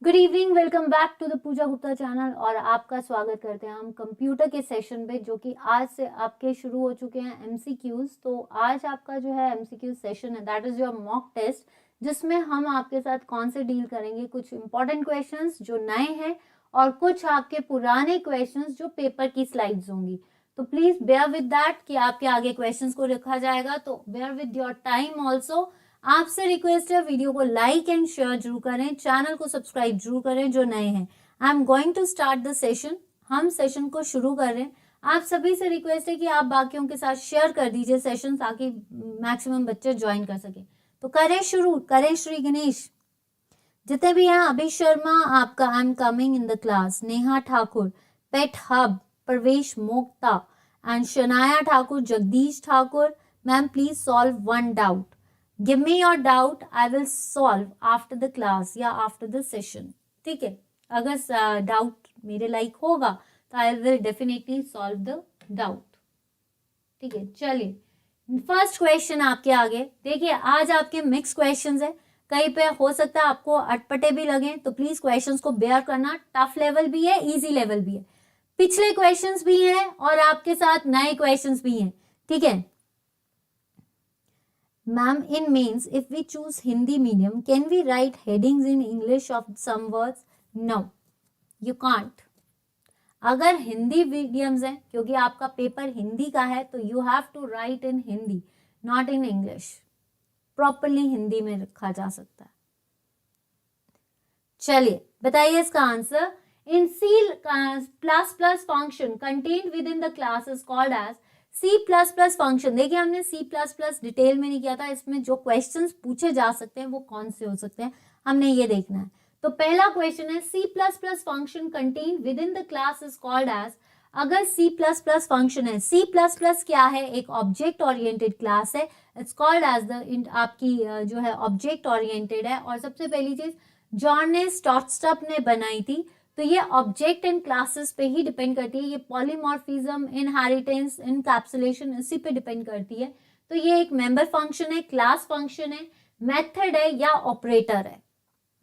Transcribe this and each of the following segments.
Good evening, welcome back to the Puja Gupta channel और आपका स्वागत करते हैं हम कंप्यूटर के सेशन पे, जो कि आज से आपके शुरू हो चुके हैं एमसीक्यूज। तो आज आपका जो है एमसीक्यूज सेशन है, that is your mock test, जिसमें हम आपके साथ कौन से डील करेंगे, कुछ इंपॉर्टेंट क्वेश्चंस जो नए हैं और कुछ आपके पुराने क्वेश्चंस जो पेपर की स्लाइड्स होंगी। तो प्लीज बेयर विद दैट कि आपके आगे क्वेश्चंस को रखा जाएगा, तो bear with your time also. आपसे रिक्वेस्ट है वीडियो को लाइक एंड शेयर जरूर करें, चैनल को सब्सक्राइब जरूर करें जो नए हैं। I am going to start the session. हम सेशन को शुरू कर रहे हैं। आप सभी से रिक्वेस्ट है कि आप बाकियों के साथ शेयर कर दीजिए सेशन, ताकि मैक्सिमम बच्चे ज्वाइन कर सके। तो करें शुरू, करें श्री गणेश। जितने भी हैं, अभी शर्मा आपका I am coming in the class, Neha Thakur, pet hub, Pravesh Mokta and Shanaya Thakur, Jagdish Thakur. Ma'am please solve one doubt. Give me your doubt, I will solve after the class या after the session। ठीक है, अगर डाउट मेरे लाइक होगा तो I will definitely solve the doubt। ठीक है, चलिए फर्स्ट क्वेश्चन आपके आगे देखिए। आज आपके मिक्स क्वेश्चंस है, कहीं पे हो सकता है आपको अटपटे भी लगे, तो प्लीज क्वेश्चंस को बेयर करना। टफ लेवल भी है, इजी लेवल भी है, पिछले क्वेश्चंस भी हैं और आपके साथ नए क्वेश्चंस भी हैं। ठीक है Ma'am, in mains, if we choose Hindi medium, can we write headings in English of some words? No, you can't. अगर हिंदी मीडियम्स हैं, क्योंकि आपका पेपर हिंदी का है, तो you have to write in Hindi, not in English. Properly Hindi में रखा जा सकता है। चलिए बताइए इसका answer. In C plus plus function contained within the class is called as C plus plus function. देखिए हमने सी प्लस प्लस डिटेल में नहीं किया था, इसमें जो क्वेश्चंस पूछे जा सकते हैं वो कौन से हो सकते हैं, हमने ये देखना है। तो पहला क्वेश्चन है C plus plus function contain within the class is called as. अगर सी प्लस प्लस फंक्शन है, सी प्लस प्लस क्या है, एक ऑब्जेक्ट ओरिएंटेड क्लास है। इट्स कॉल्ड एज द आपकी जो है ऑब्जेक्ट ओरिएंटेड है। और सबसे पहली चीज जॉन ने स्टॉटस्टप ने बनाई थी, तो ये ऑब्जेक्ट एंड क्लासेस पे ही डिपेंड करती है। ये पॉलीमॉर्फिज्म, इनहेरिटेंस, इनकैप्सुलेशन इसी पे डिपेंड करती है। तो ये एक मेंबर फंक्शन है, क्लास फंक्शन है, मेथड है या ऑपरेटर है,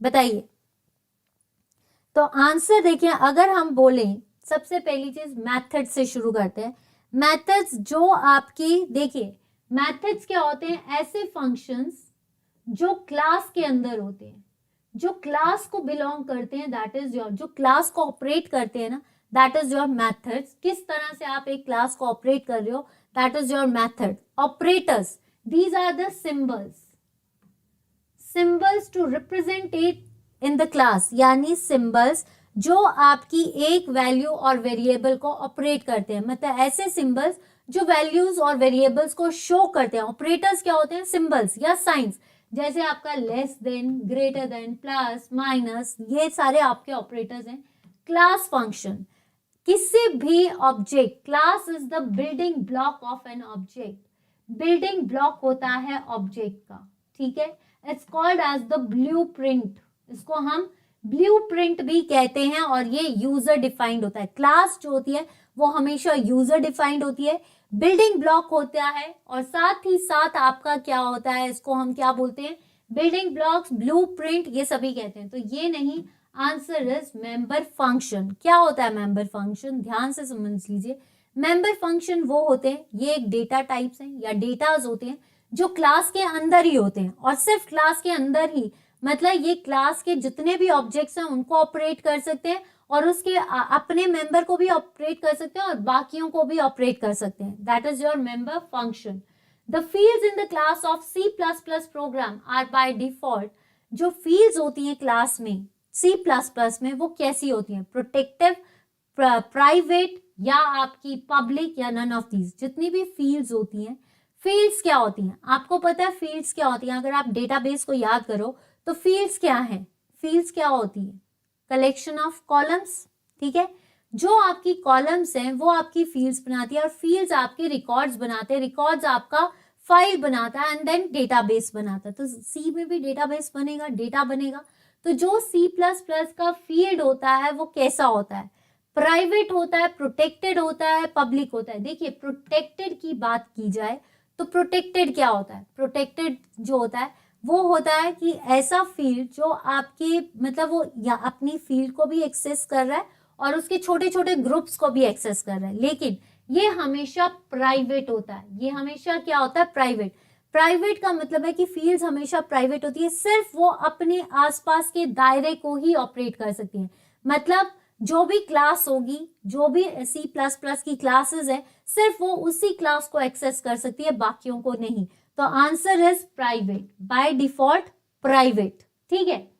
बताइए। तो आंसर देखिए, अगर हम बोलें सबसे पहली चीज मेथड से शुरू करते हैं। मेथड्स जो आपकी देखिए, मेथड्स क्या होते हैं, ऐसे फंक्शंस जो क्लास के अंदर होते हैं, जो क्लास को बिलोंग करते हैं, दैट इज योर, जो क्लास को ऑपरेट करते हैं ना, दैट इज योर मेथड्स। किस तरह से आप एक क्लास को ऑपरेट कर रहे हो, that is your method. Operators, these are the symbols, symbols to represent it in the class, यानी सिंबल्स जो आपकी एक वैल्यू और वेरिएबल को ऑपरेट करते हैं, मतलब ऐसे सिंबल्स जो वैल्यूज और वेरिएबल्स को शो करते हैं। ऑपरेटर्स क्या होते हैं, सिंबल्स या साइंस, जैसे आपका less than, greater than, plus, minus, ये सारे आपके ऑपरेटर्स हैं। क्लास फंक्शन, किसी भी object, class is the building block of an object, building block होता है ऑब्जेक्ट का। ठीक है, it's called as the blueprint, इसको हम ब्लूप्रिंट भी कहते हैं। और ये यूजर डिफाइंड होता है। क्लास जो होती है वो हमेशा यूजर डिफाइंड होती है, बिल्डिंग ब्लॉक होता है, और साथ ही साथ आपका क्या होता है, इसको हम क्या बोलते हैं, बिल्डिंग ब्लॉक्स, ब्लूप्रिंट, ये सभी कहते हैं। तो ये नहीं, आंसर इज मेंबर फंक्शन। क्या होता है मेंबर फंक्शन, ध्यान से समझ लीजिए। मेंबर फंक्शन वो होते हैं, ये एक डेटा टाइप्स हैं या डेटाज होते हैं जो क्लास के अंदर ही होते हैं, और सिर्फ क्लास के अंदर ही, मतलब ये क्लास के जितने भी ऑब्जेक्ट्स हैं उनको ऑपरेट कर सकते हैं, और उसके अपने मेंबर को भी ऑपरेट कर सकते हैं और बाकियों को भी ऑपरेट कर सकते हैं। That is your member function. The fields in the class of C plus plus program are by default. जो फील्ड्स होती हैं क्लास में, सी प्लस प्लस में, वो कैसी होती हैं, प्रोटेक्टिव, प्राइवेट या आपकी पब्लिक या नन ऑफ दीज। जितनी भी फील्ड्स होती हैं, फील्ड्स क्या होती हैं आपको पता है, फील्ड्स क्या होती हैं, अगर आप डेटाबेस को याद करो तो फील्ड्स क्या है, फील्ड्स क्या होती है, कलेक्शन ऑफ कॉलम्स। ठीक है, जो आपकी कॉलम्स हैं वो आपकी फील्ड्स बनाती है, और फील्ड्स आपके रिकॉर्ड्स बनाते हैं, रिकॉर्ड्स आपका फाइल बनाता है, एंड देन डेटाबेस बनाता है। तो सी में भी डेटाबेस बनेगा, डेटा बनेगा। तो जो सी प्लस प्लस का फील्ड होता है वो कैसा होता है, प्राइवेट होता है, प्रोटेक्टेड होता है, पब्लिक होता है। देखिए प्रोटेक्टेड की बात की जाए तो प्रोटेक्टेड क्या होता है, प्रोटेक्टेड जो होता है वो होता है कि ऐसा फील्ड जो आपके मतलब वो या अपनी फील्ड को भी एक्सेस कर रहा है और उसके छोटे छोटे ग्रुप्स को भी एक्सेस कर रहा है, लेकिन ये हमेशा प्राइवेट होता है। ये हमेशा क्या होता है? प्राइवेट। प्राइवेट का मतलब है कि फील्ड्स हमेशा प्राइवेट होती है, सिर्फ वो अपने आसपास के दायरे को ही ऑपरेट कर सकती है। मतलब जो भी क्लास होगी, जो भी C++ की क्लासेस है, सिर्फ वो उसी क्लास को एक्सेस कर सकती है, बाकियों को नहीं। तो answer is private, by default private. ठीक है,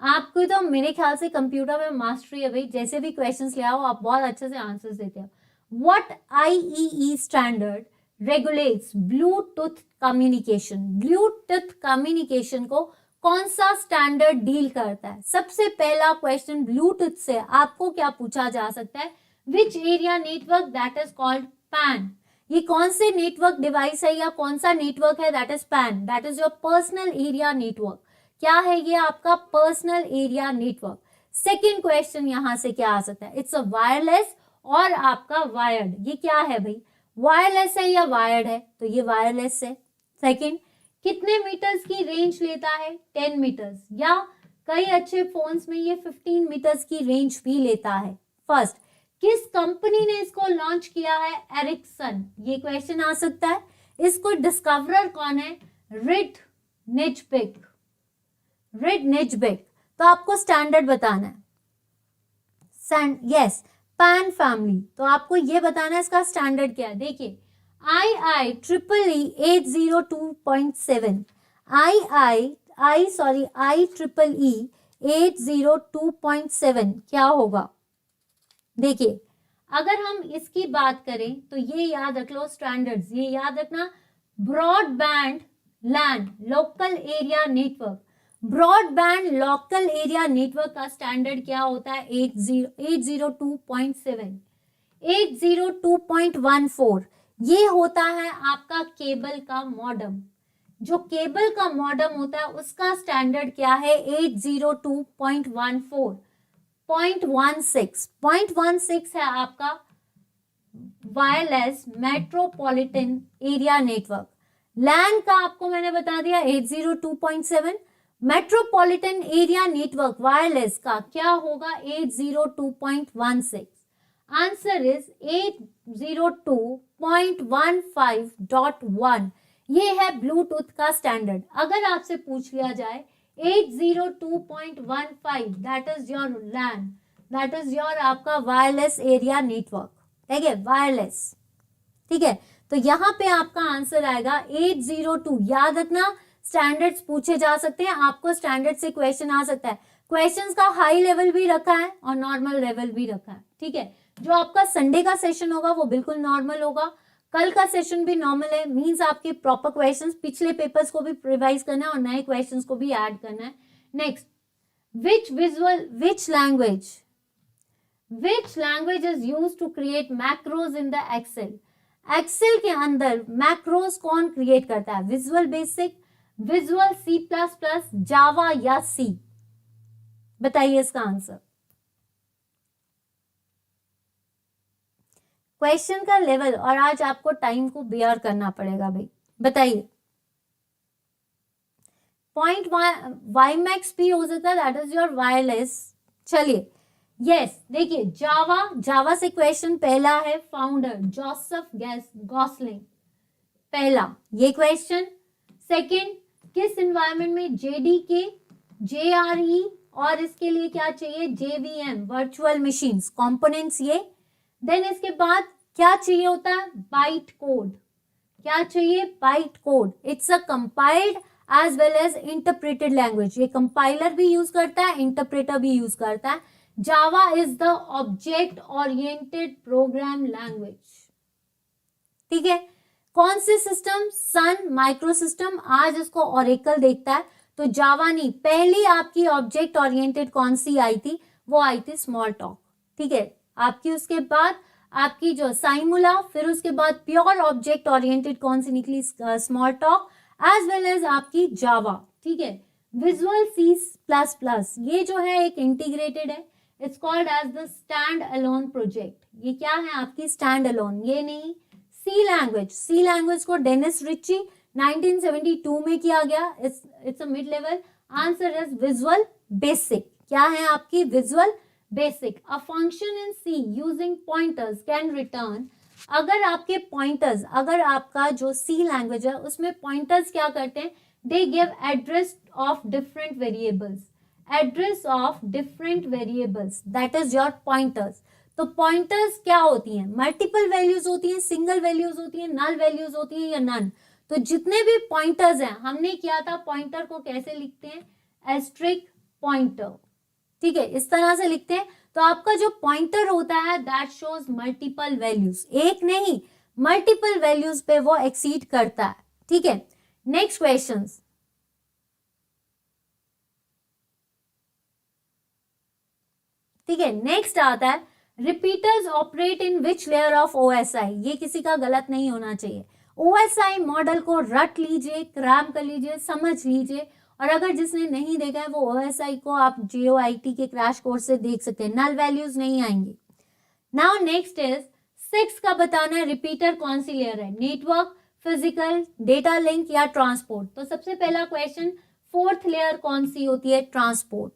आपको तो मेरे ख्याल से कंप्यूटर में मास्टरी है भाई, जैसे भी क्वेश्चंस ले आओ आप बहुत अच्छे से आंसर्स देते हो। What IEEE standard regulates Bluetooth communication? Bluetooth communication को कौन सा स्टैंडर्ड डील करता है? सबसे पहला क्वेश्चन ब्लूटूथ से आपको क्या पूछा जा सकता है? Which area network that is called pan? ये कौन से नेटवर्क डिवाइस है या कौन सा नेटवर्क है? That is pan, that is your personal area network. क्या है ये? आपका personal area network. Second question यहां से क्या आ सकता है? इट्स अ वायरलेस और आपका वायर्ड। ये क्या है भाई? वायरलेस है या वायर्ड है? तो ये वायरलेस है। सेकेंड, कितने मीटर्स की रेंज लेता है? 10 मीटर्स, या कई अच्छे फोन्स में ये 15 मीटर्स की रेंज भी लेता है। फर्स्ट, किस कंपनी ने इसको लॉन्च किया है? एरिक्सन। ये क्वेश्चन आ सकता है। इसको डिस्कवरर कौन है? रिड निचबिक। रिड निचबिक। तो आपको स्टैंडर्ड बताना है। Yes, pan family. तो आपको ये बताना है इसका स्टैंडर्ड क्या है। देखिए, IEEE 802.7, IEEE 802.7 क्या होगा? देखिए, अगर हम इसकी बात करें तो ये याद रख लो स्टैंडर्ड्स, ये याद रखना। Broadband LAN local area network, broadband local area network का स्टैंडर्ड क्या होता है? 802.7, 802.14। ये होता है आपका केबल का मॉडम। जो केबल का मॉडम होता है उसका स्टैंडर्ड क्या है? 802.14। 0.16 है आपका वायरलेस मेट्रोपॉलिटन एरिया नेटवर्क। लैन का आपको मैंने बता दिया 802.7। मेट्रोपॉलिटन एरिया नेटवर्क वायरलेस का क्या होगा? 802.16। Answer is 802.15.1। ये है ब्लूटूथ का स्टैंडर्ड। अगर आपसे पूछ लिया जाए 802.15, that is your LAN, that is your आपका वायरलेस एरिया नेटवर्क। ठीक है, वायरलेस। ठीक है, तो यहां पे आपका आंसर आएगा 802। याद रखना, स्टैंडर्ड्स पूछे जा सकते हैं, आपको स्टैंडर्ड से क्वेश्चन आ सकता है। क्वेश्चंस का हाई लेवल भी रखा है और नॉर्मल लेवल भी रखा है। ठीक है, जो आपका संडे का सेशन होगा वो बिल्कुल नॉर्मल होगा, कल का सेशन भी नॉर्मल है। मींस आपके प्रॉपर क्वेश्चंस, पिछले पेपर्स को भी रिवाइज करना है और नए क्वेश्चंस को भी ऐड करना है। Next, which language is used to create macros in the Excel? Excel के अंदर मैक्रोस कौन क्रिएट करता है? Visual Basic, visual C++, Java या सी? बताइए इसका आंसर। क्वेश्चन का लेवल और आज आपको टाइम को बेयर करना पड़ेगा भाई। बताइए। पॉइंट वाईमैक्स भी हो सकता है, दैट इज योर वायरलेस। चलिए, यस, देखिए जावा से क्वेश्चन पहला है, फाउंडर जोसेफ गॉसलिंग, पहला ये क्वेश्चन। सेकंड, किस एनवायरनमेंट में JDK, JRE और इसके लिए क्या चाहिए? JVM, वर्चुअल मशीन्स, कंपोनेंट्स ये। देन इसके बाद क्या चाहिए होता है? Byte code. क्या चाहिए? Byte code. It's a compiled as well as interpreted language. ये कंपाइलर भी यूज करता है, इंटरप्रेटर भी यूज करता है। Java is the object oriented program language. ठीक है, कौन से सिस्टम? सन माइक्रो सिस्टम आज इसको ओरेकल देखता है, तो जावा नहीं। पहली आपकी ऑब्जेक्ट ओरिएंटेड कौन सी आई थी? वो आई थी स्मॉल टॉक। ठीक है, आपकी उसके बाद आपकी जो साइमुला, फिर उसके बाद प्योर ऑब्जेक्ट ओरिएंटेड कौन सी निकली? Smalltalk, as well as आपकी जावा। ठीक है, विजुअल C++, ये जो है एक इंटीग्रेटेड है। It's called as the stand alone project. ये क्या है? आपकी स्टैंड अलोन, ये नहीं। सी लैंग्वेज को डेनिस रिची 1972 में किया गया. It's a mid level. Answer is Visual Basic. क्या है आपकी Visual Basic. A function in C using pointers can return. अगर आपके पॉइंटर्स, अगर आपका जो सी लैंग्वेज है उसमें पॉइंटर्स क्या करते हैं, they give address of different variables. Address of different variables, that is your pointers. तो पॉइंटर्स क्या होती हैं, मल्टीपल वैल्यूज होती हैं, सिंगल वैल्यूज होती हैं, नल वैल्यूज होती हैं या नन. तो जितने भी पॉइंटर्स हैं, हमने किया था पॉइंटर को कैसे लिखते हैं, एस्ट्रिक पॉइंटर. ठीक है, इस तरह से लिखते हैं. तो आपका जो पॉइंटर होता है दैट शोज मल्टीपल वैल्यूज, एक नहीं मल्टीपल वैल्यूज पे वो एक्सीड करता है. ठीक है, नेक्स्ट क्वेश्चन. ठीक है, नेक्स्ट आता है repeaters operate in which layer of OSI. ये किसी का गलत नहीं होना चाहिए. ओएसआई मॉडल को रट लीजिए, क्रैम कर लीजिए, समझ लीजिए. और अगर जिसने नहीं देखा है वो ओएसआई को आप JOIT के क्रैश कोर्स से देख सकते हैं. नल वैल्यूज नहीं आएंगे. नाउ नेक्स्ट इज 6 का बताना है रिपीटर कौन सी लेयर है, नेटवर्क, फिजिकल, डेटा लिंक या ट्रांसपोर्ट. तो सबसे पहला क्वेश्चन, 4th लेयर कौन सी होती है, ट्रांसपोर्ट.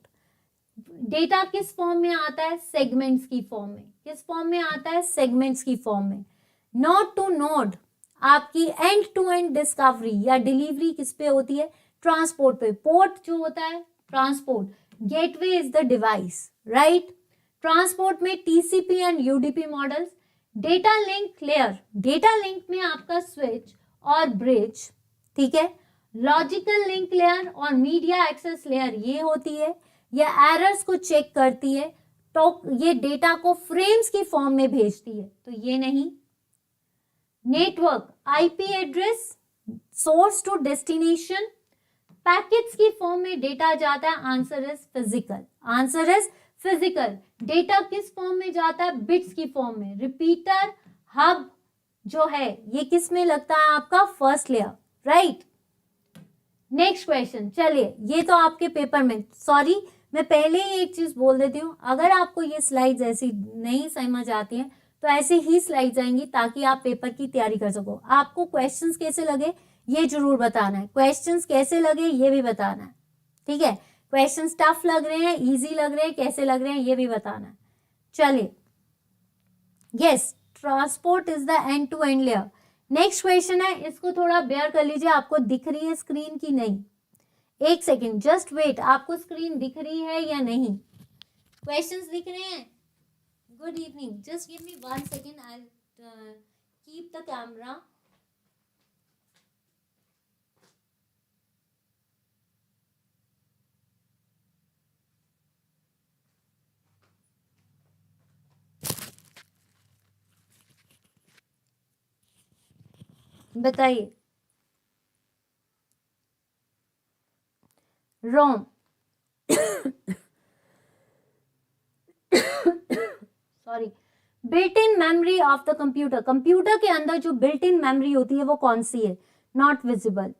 डेटा किस फॉर्म में आता है, सेगमेंट्स की फॉर्म में. किस फॉर्म में आता है, सेगमेंट्स की फॉर्म में. नोड टू नोड आपकी एंड टू एंड डिस्कवरी या डिलीवरी किस पे होती है, ट्रांसपोर्ट पे. पोर्ट जो होता है transport, gateway is the device, right. Transport में TCP and UDP models. Data link layer, data link में आपका स्विच और ब्रिज. ठीक है, लॉजिकल लिंक लेयर और मीडिया एक्सेस लेयर ये होती है, ये एरर्स को चेक करती है, तो ये डेटा को फ्रेम्स की फॉर्म में भेजती है, तो ये नहीं. Network, IP address, source to destination, packets की फॉर्म में डेटा जाता है. Answer is physical. Answer is physical. Data किस फॉर्म में जाता है, बिट्स की फॉर्म में. रिपीटर हब जो है ये किस में लगता है, आपका first layer, right. Next question. चलिए, ये तो आपके पेपर में, सॉरी मैं पहले ही एक चीज बोल देती हूँ, अगर आपको ये स्लाइड्स ऐसी नहीं समझ आती हैं तो ऐसे ही स्लाइड्स आएंगी ताकि आप पेपर की तैयारी कर सको. आपको क्वेश्चंस कैसे लगे ये जरूर बताना है, क्वेश्चंस कैसे लगे ये भी बताना है. ठीक है, क्वेश्चंस टफ लग रहे हैं, इजी लग रहे हैं, कैसे लग रहे हैं ये भी बताना है. चलिए, yes, transport is the end to end layer. Next question है, इसको थोड़ा बेयर कर लीजिए. आपको दिख रही है स्क्रीन की नहीं, एक सेकेंड जस्ट वेट. आपको स्क्रीन दिख रही है या नहीं, क्वेश्चंस दिख रहे हैं. Good evening, just give me 1 second, I keep the camera. बताइए. ROM sorry, built in memory of the computer. Computer के अंदर जो बिल्ट इन मेमोरी होती है वो कौन सी है, नॉट विजिबल.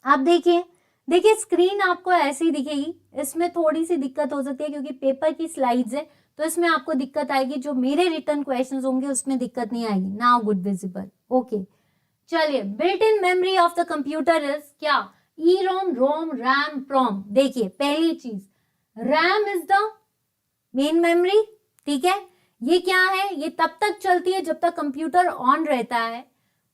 आप देखिए, देखिए स्क्रीन आपको ऐसी दिखेगी. इसमें थोड़ी सी दिक्कत हो सकती है क्योंकि पेपर की स्लाइड्स है, तो इसमें आपको दिक्कत आएगी. जो मेरे रिटर्न क्वेश्चंस होंगे उसमें दिक्कत नहीं आएगी. Now good, visible, okay. चलिए, built in memory of the computer is क्या, EROM, रोम, रैम, प्रोम. देखिए पहली चीज, RAM is the main memory. ठीक है, ये क्या है, ये तब तक चलती है जब तक कंप्यूटर ऑन रहता है.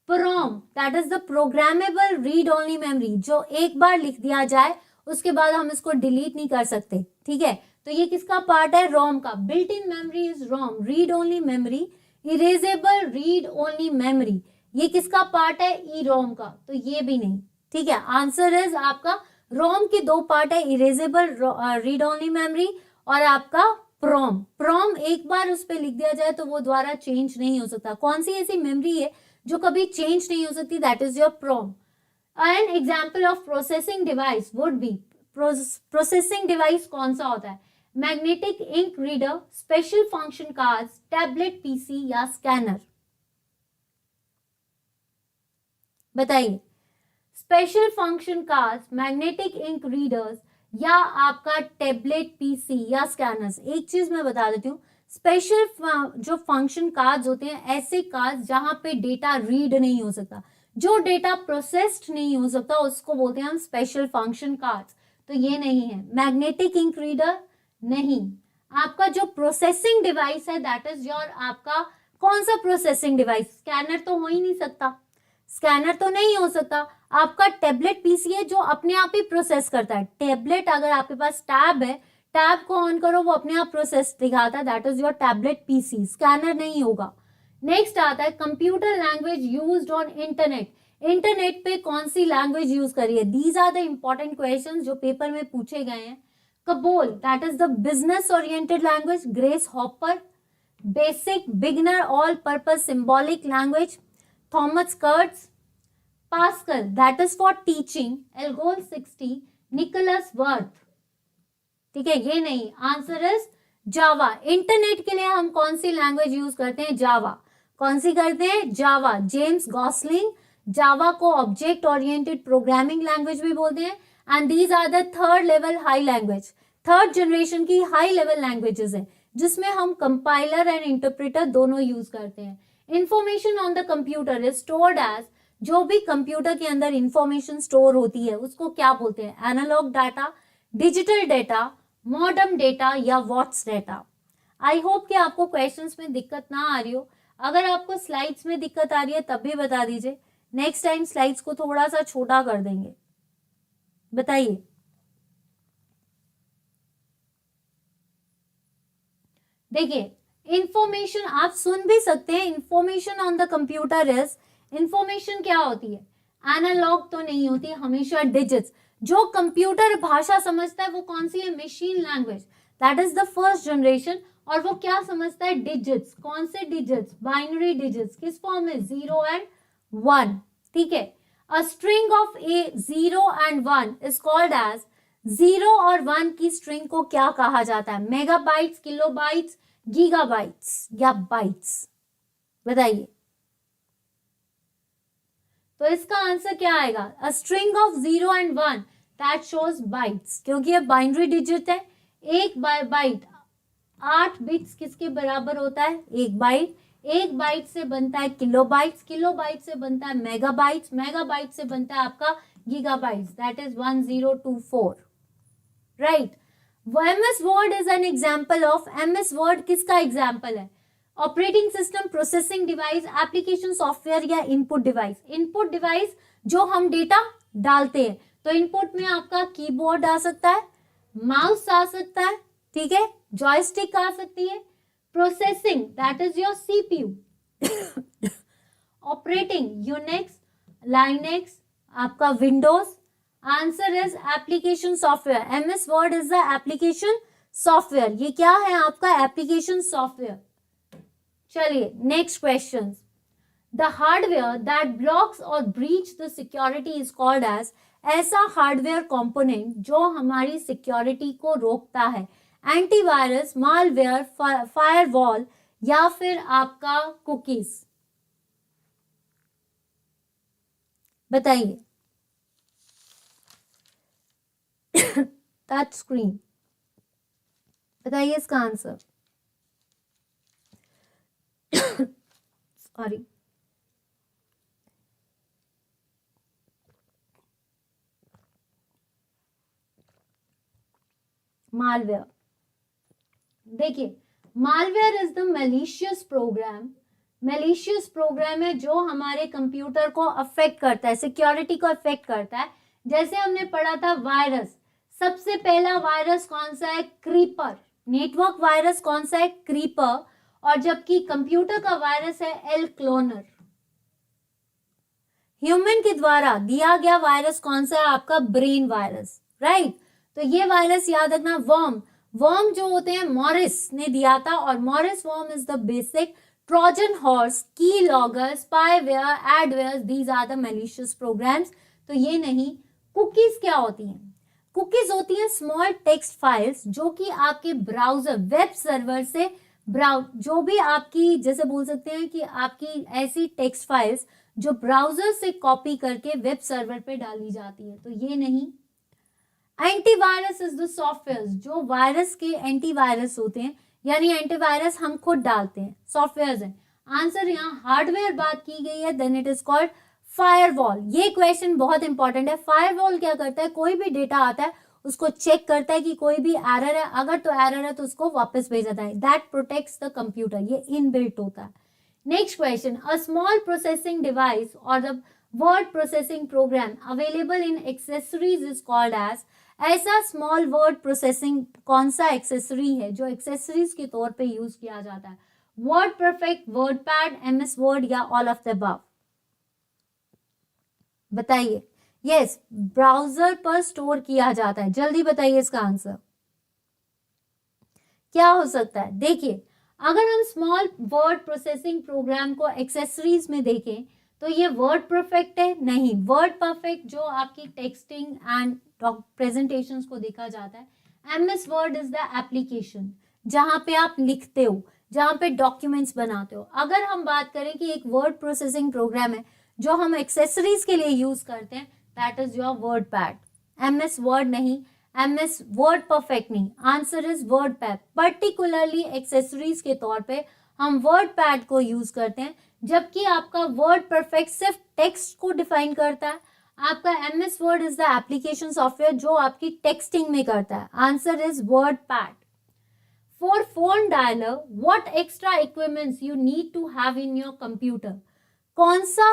PROM, that is the programmable read only memory, जो एक बार लिख दिया जाए उसके बाद हम इसको डिलीट नहीं कर सकते. ठीक है, तो ये किसका पार्ट है, रोम का. Built in memory is ROM, read only memory. Erasable read only memory, ये किसका पार्ट है, EROM का, तो ये भी नहीं. ठीक है, आंसर इज आपका रोम के 2 पार्ट है, इरेजेबल रीड ओनली मेमोरी और आपका प्रोम. प्रोम एक बार उस पर लिख दिया जाए तो वो द्वारा चेंज नहीं हो सकता. कौन सी ऐसी मेमोरी है जो कभी चेंज नहीं हो सकती, that is your PROM. An example of processing device would be, processing device कौन सा होता है, magnetic ink reader, special function card, tablet, PC या स्कैनर. बताइए, special function card, magnetic ink readers या आपका टैबलेट, PC या स्कैनर्स. एक चीज मैं बता देती हूँ, स्पेशल जो फंक्शन कार्ड्स होते हैं ऐसे कार्ड्स जहां पे डेटा रीड नहीं हो सकता, जो डेटा प्रोसेस्ड नहीं हो सकता उसको बोलते हैं हम स्पेशल फंक्शन कार्ड्स, तो ये नहीं है। मैग्नेटिक इंक रीडर नहीं। आपका जो प्रोसेसिंग डिवाइस है दैट इज योर, आपका कौन सा प्रोसेसिंग डिवाइस, स्कैनर तो हो ही नहीं सकता, स्कैनर तो नहीं हो सकता। आपका टैबलेट पीसी है जो अपने आप ही प्रोसेस करता है। टैबलेट, अगर आपके पास टैब है, टैब को ऑन करो वो अपने आप प्रोसेस दिखाता है, that is your tablet PC, scanner नहीं होगा। नेक्स्ट आता है computer language used on internet. Internet पे कौन सी लैंग्वेज यूज करिए, these are the important questions जो पेपर में पूछे गए हैं। COBOL, that is the business oriented language. Grace Hopper, BASIC beginner all purpose symbolic language. Thomas Kurtz, Pascal that is for teaching. ALGOL 60, Niklaus Wirth, ठीक है, ये नहीं। Answer is Java. Internet के लिए हम कौन सी लैंग्वेज यूज करते हैं, जावा। कौन सी करते हैं, जावा। जेम्स गॉसलिंग, जावा को ऑब्जेक्ट ओरिएंटेड प्रोग्रामिंग लैंग्वेज भी बोलते हैं, and these are the third level high language, third generation की हाई लेवल लैंग्वेजेस है जिसमें हम कंपाइलर एंड इंटरप्रेटर दोनों यूज करते हैं। Information on the computer is stored as, जो भी कंप्यूटर के अंदर इंफॉर्मेशन स्टोर होती है उसको क्या बोलते हैं, analog data, digital data, modern data या वॉट्स डेटा। आई होप कि आपको क्वेश्चंस में दिक्कत ना आ रही हो। अगर आपको स्लाइड्स में दिक्कत आ रही है तब भी बता दीजिए, नेक्स्ट टाइम स्लाइड्स को थोड़ा सा छोटा कर देंगे। बताइए। देखिए, इंफॉर्मेशन आप सुन भी सकते हैं, information on the computer is, information क्या होती है, एनालॉग तो नहीं होती, हमेशा डिजिट्स। जो कंप्यूटर भाषा समझता है वो कौन सी है, machine language, that is the first generation. और वो क्या समझता है, डिजिट्स। कौन से डिजिट्स, बाइनरी डिजिट्स। किस फॉर्म में, 0 and 1, ठीक है। A string of a 0 and 1 is called as, 0 और 1 की स्ट्रिंग को क्या कहा जाता है, मेगाबाइट्स, किलोबाइट्स, गीगाबाइट्स या बाइट्स। बताइए। तो इसका आंसर क्या आएगा, अ string of 0 and 1 that shows bytes, क्योंकि ये बाइनरी डिजिट है। एक बाइट 8 बिट्स किसके बराबर होता है, एक बाइट। एक बाइट से बनता है किलोबाइट्स, किलोबाइट से बनता है मेगाबाइट्स, मेगाबाइट से बनता है आपका gigabytes, that is 1024, right. MS Word is an example of, MS word किसका एग्जाम्पल है, operating system, processing device, application software या इनपुट डिवाइस। इनपुट डिवाइस जो हम डेटा डालते हैं, तो इनपुट में आपका कीबोर्ड आ सकता है, माउस आ सकता है, ठीक है, जॉयस्टिक आ सकती है। Processing that is your CPU। Operating Unix, Linux, आपका Windows. Answer is application software. MS Word is the application software, ये क्या है आपका, एप्लीकेशन सॉफ्टवेयर। चलिए next question. The hardware that blocks और breach the security is called as, ऐसा hardware component जो हमारी सिक्योरिटी को रोकता है, एंटीवायरस, मालवेयर, फायरवॉल या फिर आपका कुकीज। बताइए। टच स्क्रीन, बताइए इसका आंसर। Sorry, malware. देखिए, malware is the malicious program, malicious program है जो हमारे कंप्यूटर को अफेक्ट करता है, सिक्योरिटी को अफेक्ट करता है। जैसे हमने पढ़ा था वायरस, सबसे पहला वायरस कौन सा है, क्रीपर। नेटवर्क वायरस कौन सा है, क्रीपर। और जबकि कंप्यूटर का वायरस है एल क्लोनर। ह्यूमन के द्वारा दिया गया वायरस कौन सा है, आपका ब्रेन वायरस, राइट। तो ये वायरस याद रखना। वर्म जो होते हैं मॉरिस ने दिया था, और Morris worm is the basic. Trojan horse, keylogger, spyware, adware, these are the malicious programs. तो ये नहीं। कुकीज क्या होती हैं, कुकीज होती हैं स्मॉल टेक्स्ट फाइल्स जो कि आपके ब्राउजर, वेब सर्वर से जो भी आपकी, जैसे बोल सकते हैं कि आपकी ऐसी टेक्स्ट फाइल्स जो ब्राउजर से कॉपी करके वेब सर्वर पे डाली जाती है, तो ये नहीं। एंटीवायरस इज द सॉफ्टवेयर, जो वायरस के एंटीवायरस होते हैं, यानी एंटीवायरस हम खुद डालते हैं, सॉफ्टवेयर है। आंसर यहाँ हार्डवेयर बात की गई है, then it is called firewall, ये क्वेश्चन बहुत इंपॉर्टेंट है। फायरवॉल क्या करता है, कोई भी डेटा आता है उसको चेक करता है कि कोई भी एरर है, अगर तो एरर है तो उसको वापस भेज देता है। दैट प्रोटेक्ट्स द कंप्यूटर, ये इनबिल्ट होता है। Next question, a small processing device और the word processing program available in accessories is called as. ऐसा स्मॉल वर्ड प्रोसेसिंग कौन सा एक्सेसरी है जो एक्सेसरीज के तौर पे यूज किया जाता है? Word perfect, word pad, MS word या ऑल ऑफ द अबव? बताइए। यस, ब्राउजर पर स्टोर किया जाता है। जल्दी बताइए इसका आंसर क्या हो सकता है। देखिए, अगर हम स्मॉल वर्ड प्रोसेसिंग प्रोग्राम को एक्सेसरीज में देखें तो ये वर्ड परफेक्ट है? नहीं। वर्ड परफेक्ट जो आपकी टेक्सटिंग एंड प्रेजेंटेशंस को देखा जाता है। MS Word is the application जहां पे आप लिखते हो, जहां पे डॉक्यूमेंट्स बनाते हो। अगर हम बात करें कि एक वर्ड प्रोसेसिंग प्रोग्राम है जो हम एक्सेसरीज के लिए यूज करते हैं, that is your word pad. MS word नहीं, एमएस वर्ड परफेक्ट नहीं, answer is word pad. Particularly accessories के तौर पे हम वर्ड पैड को यूज करते हैं, जबकि आपका वर्ड परफेक्ट सिर्फ टेक्स्ट को डिफाइन करता है। आपका MS Word is the application software जो आपकी टेक्सटिंग में करता है। Answer is WordPad. For phone dialer what extra equipments you need to have in your computer? कौन सा,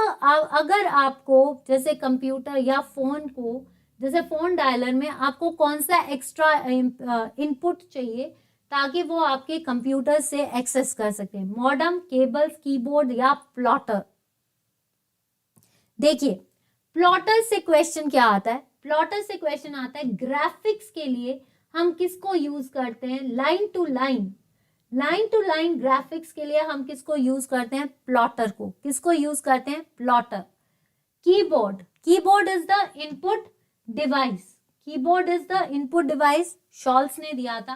अगर आपको जैसे कंप्यूटर या फोन को, जैसे फोन डायलर में आपको कौन सा एक्स्ट्रा इनपुट चाहिए ताकि वो आपके कंप्यूटर से एक्सेस कर सके? मॉडेम, केबल्स, कीबोर्ड या प्लॉटर? देखिए, प्लॉटर से क्वेश्चन क्या आता है? प्लॉटर से क्वेश्चन आता है ग्राफिक्स के लिए हम किसको यूज करते हैं? Line to line, line to line graphics के लिए हम किसको यूज करते हैं? प्लॉटर को। किसको यूज करते हैं? Plotter. Keyboard, keyboard is the input device, keyboard is the input device, shawls ने दिया था।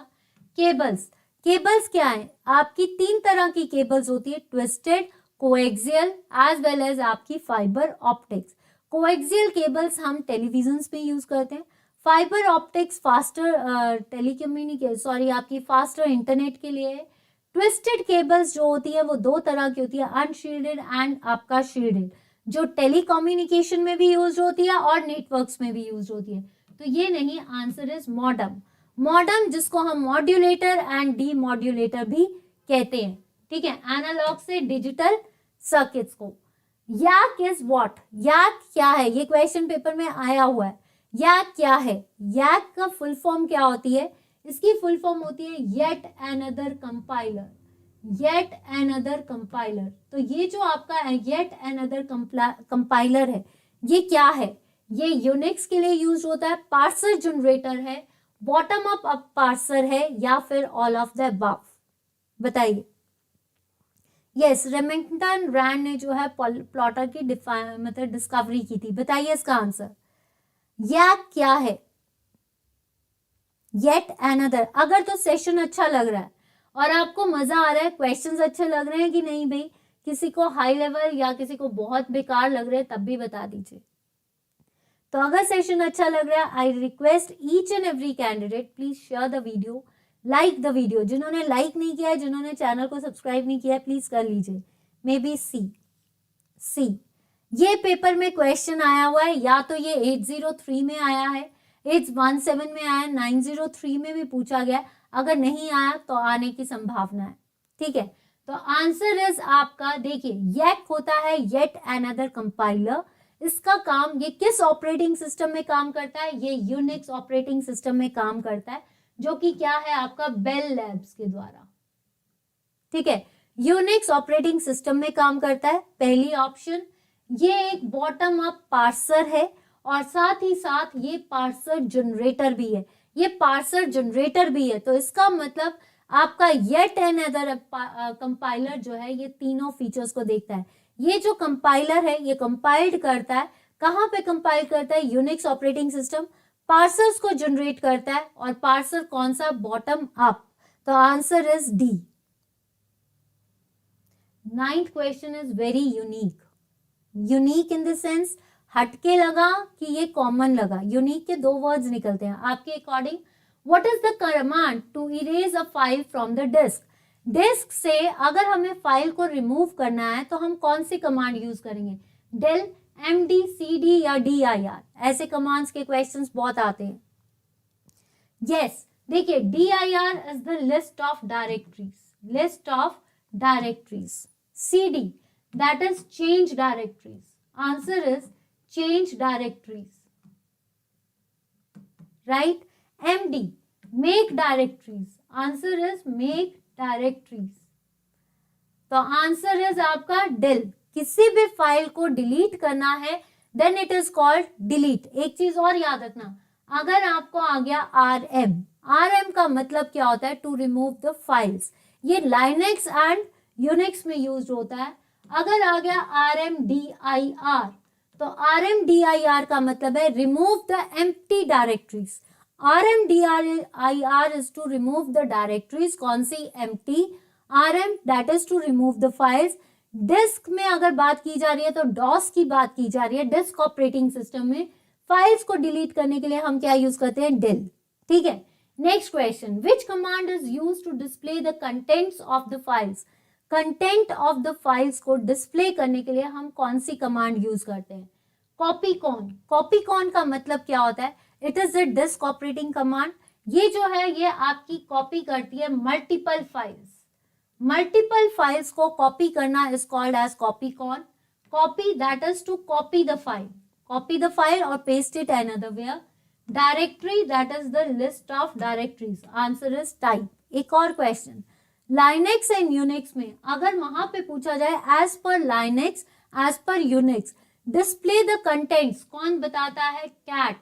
केबल्स, केबल्स क्या है? आपकी 3 तरह की केबल्स होती है, twisted, coaxial as well as आपकी फाइबर ऑप्टिक्स। कोएक्सियल केबल्स हम टेलीविजन्स में यूज करते हैं। फाइबर ऑप्टिक्स फास्टर टेलीकम्युनिकेशन आपकी फास्टर इंटरनेट के लिए है। ट्विस्टेड केबल्स जो होती है वो 2 तरह की होती है, अनशील्डेड एंड आपका शील्डेड, जो टेलीकम्युनिकेशन में भी यूज होती है और नेटवर्क्स में भी यूज होती है। तो ये नहीं, आंसर इज मॉडेम। मॉडेम जिसको हम मॉड्यूलेटर एंड डी मॉड्यूलेटर भी कहते हैं, ठीक है, एनालॉग से डिजिटल सर्किट्स को। याक इज व्हाट? याक क्या है? ये क्वेश्चन पेपर में आया हुआ है। याक क्या है? याक का फुल फॉर्म क्या होती है? इसकी फुल फॉर्म होती है yet another compiler, yet another compiler. तो ये जो आपका येट अनदर कंपाइलर है, ये क्या है? ये यूनिक्स के लिए यूज होता है, पार्सर जनरेटर है, बॉटम अप पार्सर है, या फिर ऑल ऑफ द अबव? बताइए। यस, रेमिंगटन रैंड ने जो है प्लॉटर की मतलब डिस्कवरी की थी। बताइए इसका आंसर। याक क्या है? Yet another. अगर तो सेशन अच्छा लग रहा है और आपको मजा आ रहा है, क्वेश्चंस अच्छे लग रहे हैं कि नहीं भाई, किसी को हाई लेवल या किसी को बहुत बेकार लग रहे हैं, तब भी बता दीजिए। तो अगर सेशन अच्छा लग रहा है, I request each and every candidate please share the video, like the video. जिन्होंने लाइक नहीं किया है, जिन्होंने चैनल को सब्सक्राइब नहीं किया है, प्लीज कर लीजिए। मे बी सी ये पेपर में क्वेश्चन आया हुआ है, या तो ये 803 में आया है, 817 में आया, 903 में भी पूछा गया। अगर नहीं आया तो आने की संभावना है, ठीक है। तो आंसर इज आपका, देखिए, येक होता है येट अनदर कंपाइलर। इसका काम, ये किस ऑपरेटिंग सिस्टम में काम करता है? ये यूनिक्स ऑपरेटिंग सिस्टम में काम करता है, जो कि क्या है आपका बेल लैब्स के द्वारा, ठीक है, यूनिक्स ऑपरेटिंग सिस्टम में काम करता है। पहली ऑप्शन, ये एक बॉटम अप पार्सर है और साथ ही साथ ये पार्सर जनरेटर भी है, ये पार्सर जनरेटर भी है। तो इसका मतलब आपका येट अनदर कंपाइलर जो है ये तीनों फीचर्स को देखता है। ये जो कंपाइलर है ये कंपाइल्ड करता है, कहां पे कंपाइल करता है? Unix operating system. पार्सर्स को जनरेट करता है, और पार्सर कौन सा? Bottom up. तो answer is D. 9th question is very unique. Unique in the sense हटके लगा कि ये कॉमन लगा। यूनिक के 2 वर्ड्स निकलते हैं आपके according. What is the command to erase a file from the disk? Disk से अगर हमें फाइल को रिमूव करना है तो हम कौन सी कमांड यूज करेंगे? del MD, CD या DIR, ऐसे कमांड्स के क्वेश्चंस बहुत आते हैं. यस, देखिए DIR is the list of directories, list of directories. CD, that is change directories. Answer is change directories. Right? MD, make directories. Answer is make directories. तो answer is आपका del. किसी भी file को delete करना है then it is called delete. एक चीज और याद रखना, अगर आपको आ गया RM, RM का मतलब क्या होता है? To remove the files. ये लाइनेक्स एंड यूनिक्स में यूज होता है. अगर आ गया RMDIR, तो RMDIR का मतलब है remove the empty directories. RMDIR is to remove the directories. कौन सी? Empty. RM that is to remove the files. Disk में अगर बात की जा रही है तो डॉस की बात की जा रही है. डिस्क ऑपरेटिंग सिस्टम में फाइल्स को डिलीट करने के लिए हम क्या यूज करते हैं? डिल. ठीक है. Next question, which command is use to display the contents of the files? Content of the files को डिस्प्ले करने के लिए हम कौन सी कमांड यूज करते हैं? Copy con. कॉपी कॉन का मतलब क्या होता है? It is the disk operating command. ये जो है ये आपकी कॉपी करती है मल्टीपल फाइल्स. मल्टीपल फाइल्स को कॉपी करना is called as copy con. Copy that is to copy the file, copy the file और paste it another where. Directory that is the list of directories. Answer is type. एक और question, Linux and Unix में अगर वहां पे पूछा जाए as per Linux as per Unix display the contents, कौन बताता है? कैट.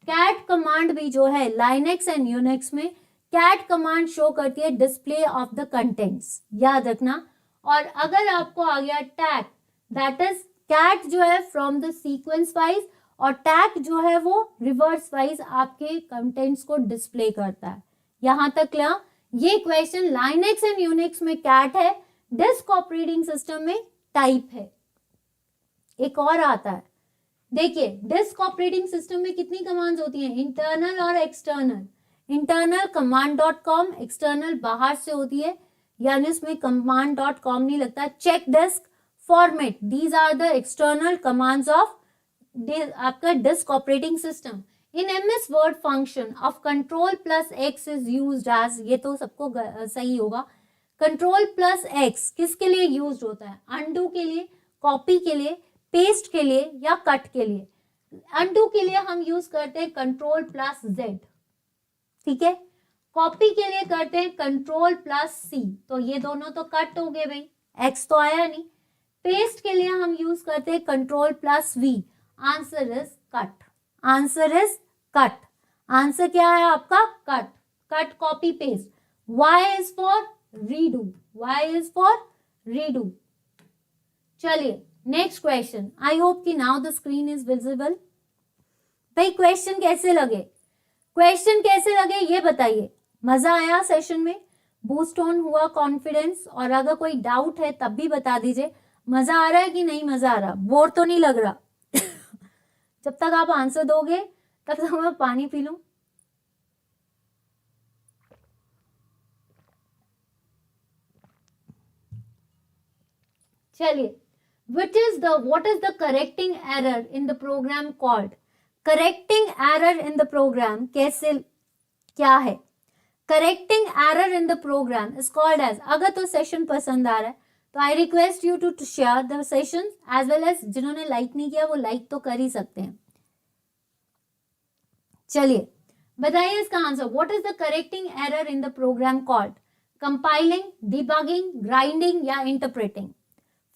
कैट कमांड भी जो है लाइनेक्स एंड यूनिक्स में कैट कमांड शो करती है डिस्प्ले ऑफ द कंटेंट्स. याद रखना. और अगर आपको आ गया टैग, दैट इज कैट जो है फ्रॉम द सीक्वेंस वाइज और टैग जो है वो रिवर्स वाइज आपके कंटेंट्स को डिस्प्ले करता है. यहां तक क्लियर? ये क्वेश्चन लाइनेक्स एंड यूनिक्स में कैट है, डिस्क ऑपरेटिंग सिस्टम में टाइप है. एक और आता है, देखिए डिस्क ऑपरेटिंग सिस्टम में कितनी कमांड्स होती हैं? इंटरनल और एक्सटर्नल. इंटरनल command.com, एक्सटर्नल बाहर से होती है, यानी इसमें command.com नहीं लगता. Check disk, format, these are the external commands of आपका disk operating system. In MS Word function of control plus X is used as, ये तो सबको सही होगा. कंट्रोल प्लस एक्स किसके लिए यूज्ड होता है? अनडू के लिए, कॉपी के लिए, पेस्ट के लिए या कट के लिए. अनडू के लिए हम यूज करते हैं कंट्रोल प्लस Z. ठीक है. कॉपी के लिए करते हैं कंट्रोल प्लस C. तो ये दोनों तो कट हो गए भाई, X तो आया नहीं. पेस्ट के लिए हम यूज करते हैं control plus V. Answer is cut. Answer is cut. Answer क्या है आपका? Cut. Cut, copy, paste. Y is for redo. Y is for redo. चलिए नेक्स्ट क्वेश्चन. आई होप कि now the screen is visible. भाई question कैसे लगे? Question कैसे लगे ये बताइए. मजा आया सेशन में? बूस्ट ऑन हुआ कॉन्फिडेंस? और अगर कोई डाउट है तब भी बता दीजिए. मजा आ रहा है कि नहीं मजा आ रहा? बोर तो नहीं लग रहा? जब तक आप आंसर दोगे तब तक मैं पानी पी लूं. चलिए, what is the correcting error in the program called? Correcting error in the program कैसे क्या है? Correcting error in the program is called as. अगर तो सेशन पसंद आ रहा है तो I request you to share the session as well as जिन्होंने लाइक नहीं किया वो लाइक तो कर ही सकते हैं. चलिए बताइए इसका आंसर. What is the correcting error in the program called? Compiling, debugging, grinding या interpreting?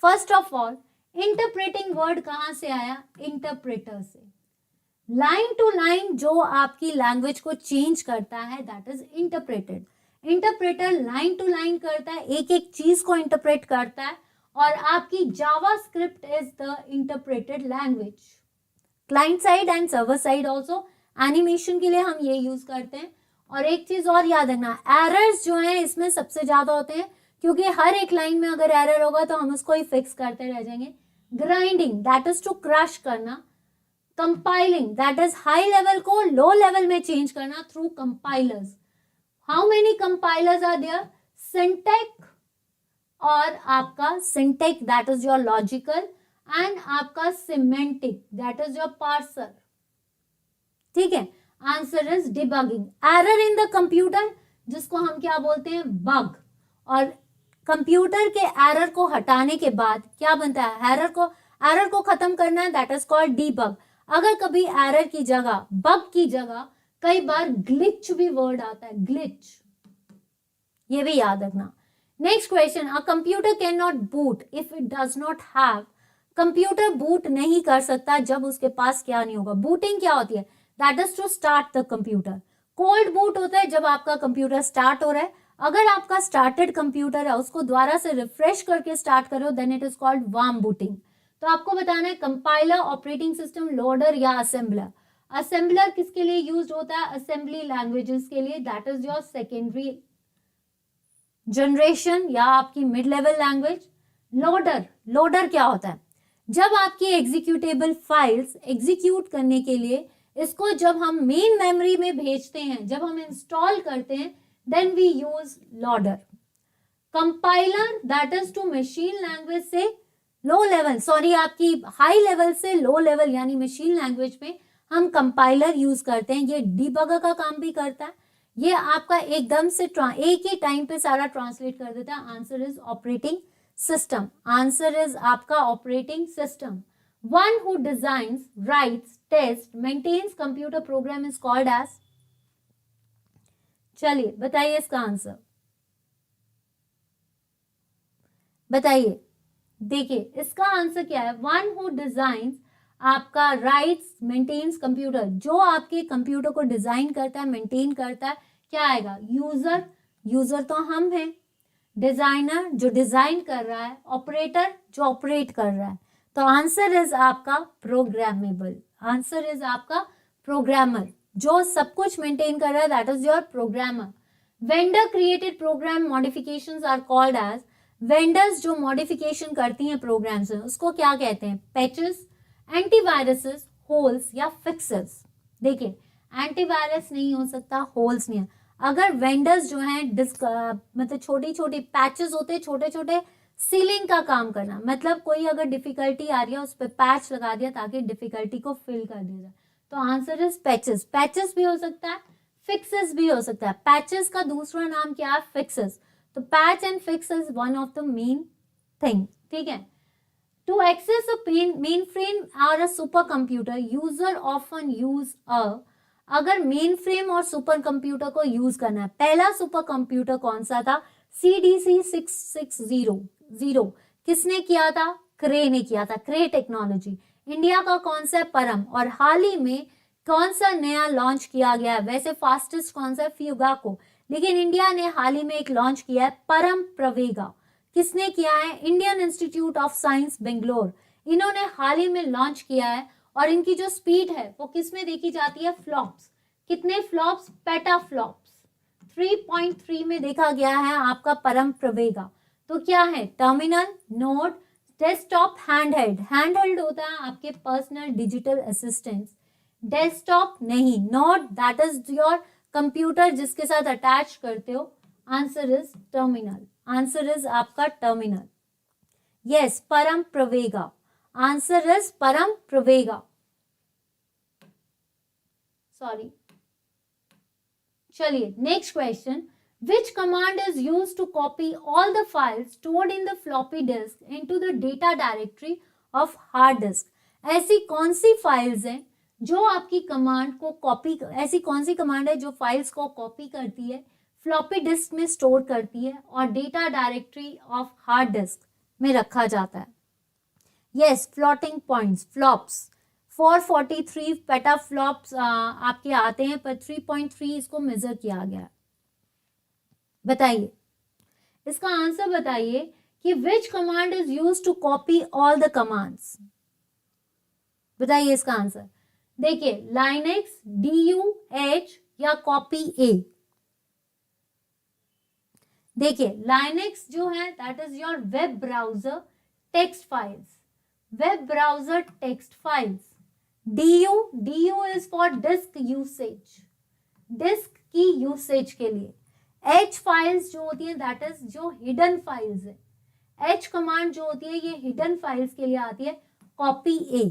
First of all interpreting word कहां से आया? इंटरप्रेटर से. लाइन टू लाइन जो आपकी लैंग्वेज को चेंज करता है that is interpreted. Interpreter line to line करता है, एक एक चीज को इंटरप्रेट करता है और आपकी JavaScript is the interpreted language. Client side and server side also. Animation के लिए हम ये यूज करते हैं. और एक चीज और याद रखना, एरर्स जो हैं इसमें सबसे ज्यादा होते हैं क्योंकि हर एक लाइन में अगर एरर होगा तो हम उसको ही फिक्स करते रह जाएंगे. Grinding that is to crush करना. Compiling that is high level को लो लेवल में चेंज करना through compilers. How many compilers are there? Syntax और आपका syntax that is your logical and आपका semantic, that is your parser, ठीक है। Answer is debugging. Error in the computer, जिसको हम क्या बोलते हैं, बग, और कंप्यूटर के एरर को हटाने के बाद क्या बनता है, एरर को खत्म करना है, दैट इज कॉल्ड डीबग। अगर कभी एरर की जगह, बग की जगह कई बार ग्लिच भी वर्ड आता है, ग्लिच, ये भी याद रखना। Next question, a computer can not boot if it does not have, computer boot नहीं कर सकता जब उसके पास क्या नहीं होगा। बूटिंग क्या होती है, that is to start the computer. Cold boot होता है जब आपका कंप्यूटर स्टार्ट हो रहा है। अगर आपका स्टार्टेड कंप्यूटर है उसको दोबारा से रिफ्रेश करके स्टार्ट करो, then it is called warm booting. तो आपको बताना है कंपाइलर, ऑपरेटिंग सिस्टम, लोडर या असेंबलर। असेंबलर किसके लिए यूज होता है, असेंबली लैंग्वेजेस के लिए, that is your secondary generation या आपकी मिड लेवल लैंग्वेज। लोडर क्या होता है, जब आपकी एग्जीक्यूटेबल फाइल्स एग्जीक्यूट करने के लिए इसको जब हम मेन मेमोरी में भेजते हैं, जब हम इंस्टॉल करते हैं, then we use loader. Compiler that is to machine language से लो लेवल, सॉरी आपकी हाई लेवल से लो लेवल यानी मशीन लैंग्वेज में हम कंपाइलर यूज करते हैं। ये डीबगर का काम भी करता है, ये आपका एकदम से एक ही टाइम पे सारा ट्रांसलेट कर देता है। Answer is operating system, answer is आपका operating system. One who designs, writes, tests, maintains computer program is called as, चलिए बताइए इसका आंसर, बताइए। देखिए इसका आंसर क्या है, वन हु डिजाइंस, आपका राइट्स, मेंटेन्स कंप्यूटर, जो आपके कंप्यूटर को डिजाइन करता है, मेंटेन करता है, क्या आएगा, यूजर, यूजर तो हम हैं, डिजाइनर जो डिजाइन कर रहा है, ऑपरेटर जो ऑपरेट कर रहा है। तो आंसर इज आपका प्रोग्रामेबल, आंसर इज आपका प्रोग्रामर, जो सब कुछ मेंटेन कर रहा है, that is your programmer. Vendor created program modifications are called as, vendors जो मॉडिफिकेशन करती हैं प्रोग्राम्स में उसको क्या कहते हैं, पैचेस, एंटीवायरसेस, होल्स या फिक्सेस। देखिए एंटीवायरस नहीं हो सकता, होल्स नहीं है। अगर वेंडर्स जो हैं मतलब छोटी छोटी पैचेस होते हैं, छोटे छोटे सीलिंग का काम करना, मतलब कोई अगर डिफिकल्टी आ रही है उस पर पैच लगा दिया ताकि डिफिकल्टी को फिल कर दिया जाए। तो आंसर इज पैचेस, पैचेस भी हो सकता है, फिक्सेस भी हो सकता है। पैचेस का दूसरा नाम क्या है, फिक्सेस। तो patch and fix is one of the main thing, ठीक है। To access a mainframe or a supercomputer, user often use a, अगर मेन फ्रेम और सुपर कंप्यूटर को यूज करना है, पहला सुपर कंप्यूटर कौन सा था, CDC 6600, किसने किया था, क्रे ने किया था, क्रे टेक्नोलॉजी। इंडिया का कौन सा है, परम। और हाल ही में कौन सा नया लॉन्च किया गया है, वैसे फास्टेस्ट कौन सा है, फ्यूगाको, लेकिन इंडिया ने हाल ही में एक लॉन्च किया है, परम प्रवेगा। किसने किया है, Indian institute of science Bangalore, इन्होंने हाल ही में लॉन्च किया है। और इनकी जो स्पीड है वो किसमें देखी जाती है, फ्लॉप्स। कितने फ्लॉप्स, पेटा फ्लॉप्स 3.3 में देखा गया है आपका परम प्रवेगा। तो क्या है, terminal, node, desktop, handheld. Handheld होता है आपके पर्सनल डिजिटल असिस्टेंट, डेस्कटॉप नहीं, node that is your computer जिसके साथ अटैच करते हो। Answer is terminal, answer is आपका terminal. Yes, Param Pravega, answer is Param Pravega, sorry. चलिए next question, which command is used to copy all the files stored in the floppy disk into the data directory of hard disk. ऐसी कौन सी files हैं जो आपकी command को copy, ऐसी कौन सी command है जो फाइल्स को कॉपी करती है, फ्लॉपी डिस्क में स्टोर करती है और data directory of hard disc में रखा जाता है। Yes, floating points, flops. 443 PETA flops आपके आते हैं, पर 3.3 इसको मेजर किया गया। बताइए इसका आंसर, बताइए कि which command is used to copy all the commands. बताइए इसका आंसर। देखिए लाइनेक्स, DUH या कॉपी A। देखिए लाइनेक्स जो है that is your web browser text files, web browser text files. DU is for disk usage, disk की usage के लिए। H फाइल्स जो होती है दैट इज जो हिडन फाइल्स है, H कमांड जो होती है ये हिडन फाइल्स के लिए आती है। Copy A,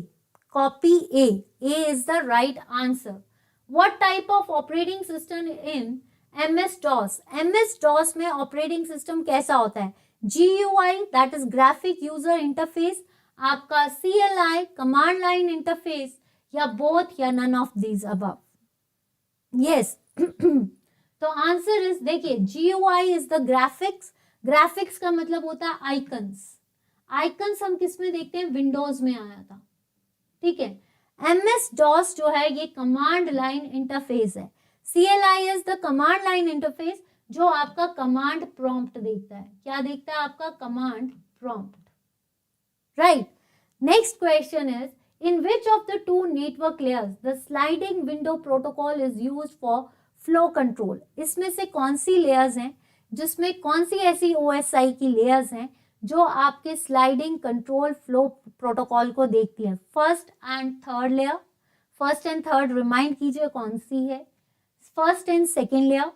copy A, A is the right answer. What type of operating system in MS DOS? MS DOS में ऑपरेटिंग सिस्टम कैसा होता है? GUI, that is graphic user interface, आपका CLI, कमांड लाइन इंटरफेस, या both या none of these above? Yes. तो answer is, देखिए, GUI is the graphics. Graphics का मतलब होता है आइकन्स. आइकन्स हम किस में देखते हैं? विंडोज में आया था. ठीक है. MS DOS जो है ये कमांड लाइन इंटरफेस है. CLI is the command line interface जो आपका कमांड प्रॉम्प्ट देखता है. क्या देखता है? आपका command prompt. Right. Next question is, in which of the two network layers the sliding window protocol is used for flow control? इसमें से कौन सी लेयर्स हैं जिसमें, कौन सी ऐसी OSI की लेयर्स हैं जो आपके स्लाइडिंग कंट्रोल फ्लो प्रोटोकॉल को देखती है? First and third layer. First and third remind कीजिए कौन सी है? First and second layer,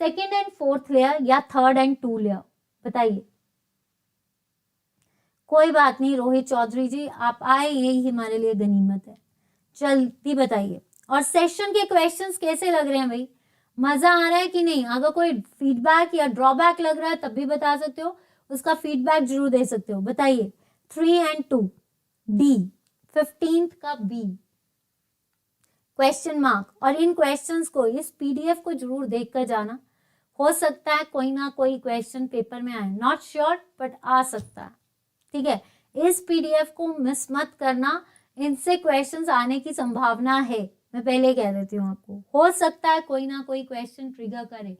second and fourth layer, या थर्ड एंड टू लेयर? बताइए. कोई बात नहीं रोहित चौधरी जी, आप आए यही हमारे लिए गनीमत है. जल्दी बताइए. और सेशन के क्वेश्चंस कैसे लग रहे हैं भाई? मजा आ रहा है कि नहीं? अगर कोई फीडबैक या ड्रॉबैक लग रहा है तब भी बता सकते हो, उसका फीडबैक जरूर दे सकते हो. बताइए. 3 and 2 डी, 15th का बी, क्वेश्चन मार्क. और इन क्वेश्चंस को, इस PDF को जरूर देख कर जाना. हो सकता है कोई ना कोई क्वेश्चन पेपर में आए, नॉट श्योर बट आ सकता है. ठीक है. इस PDF को मिस मत करना, इनसे क्वेश्चंस आने की संभावना है. मैं पहले कह देती हूँ आपको, हो सकता है कोई ना कोई क्वेश्चन ट्रिगर करे.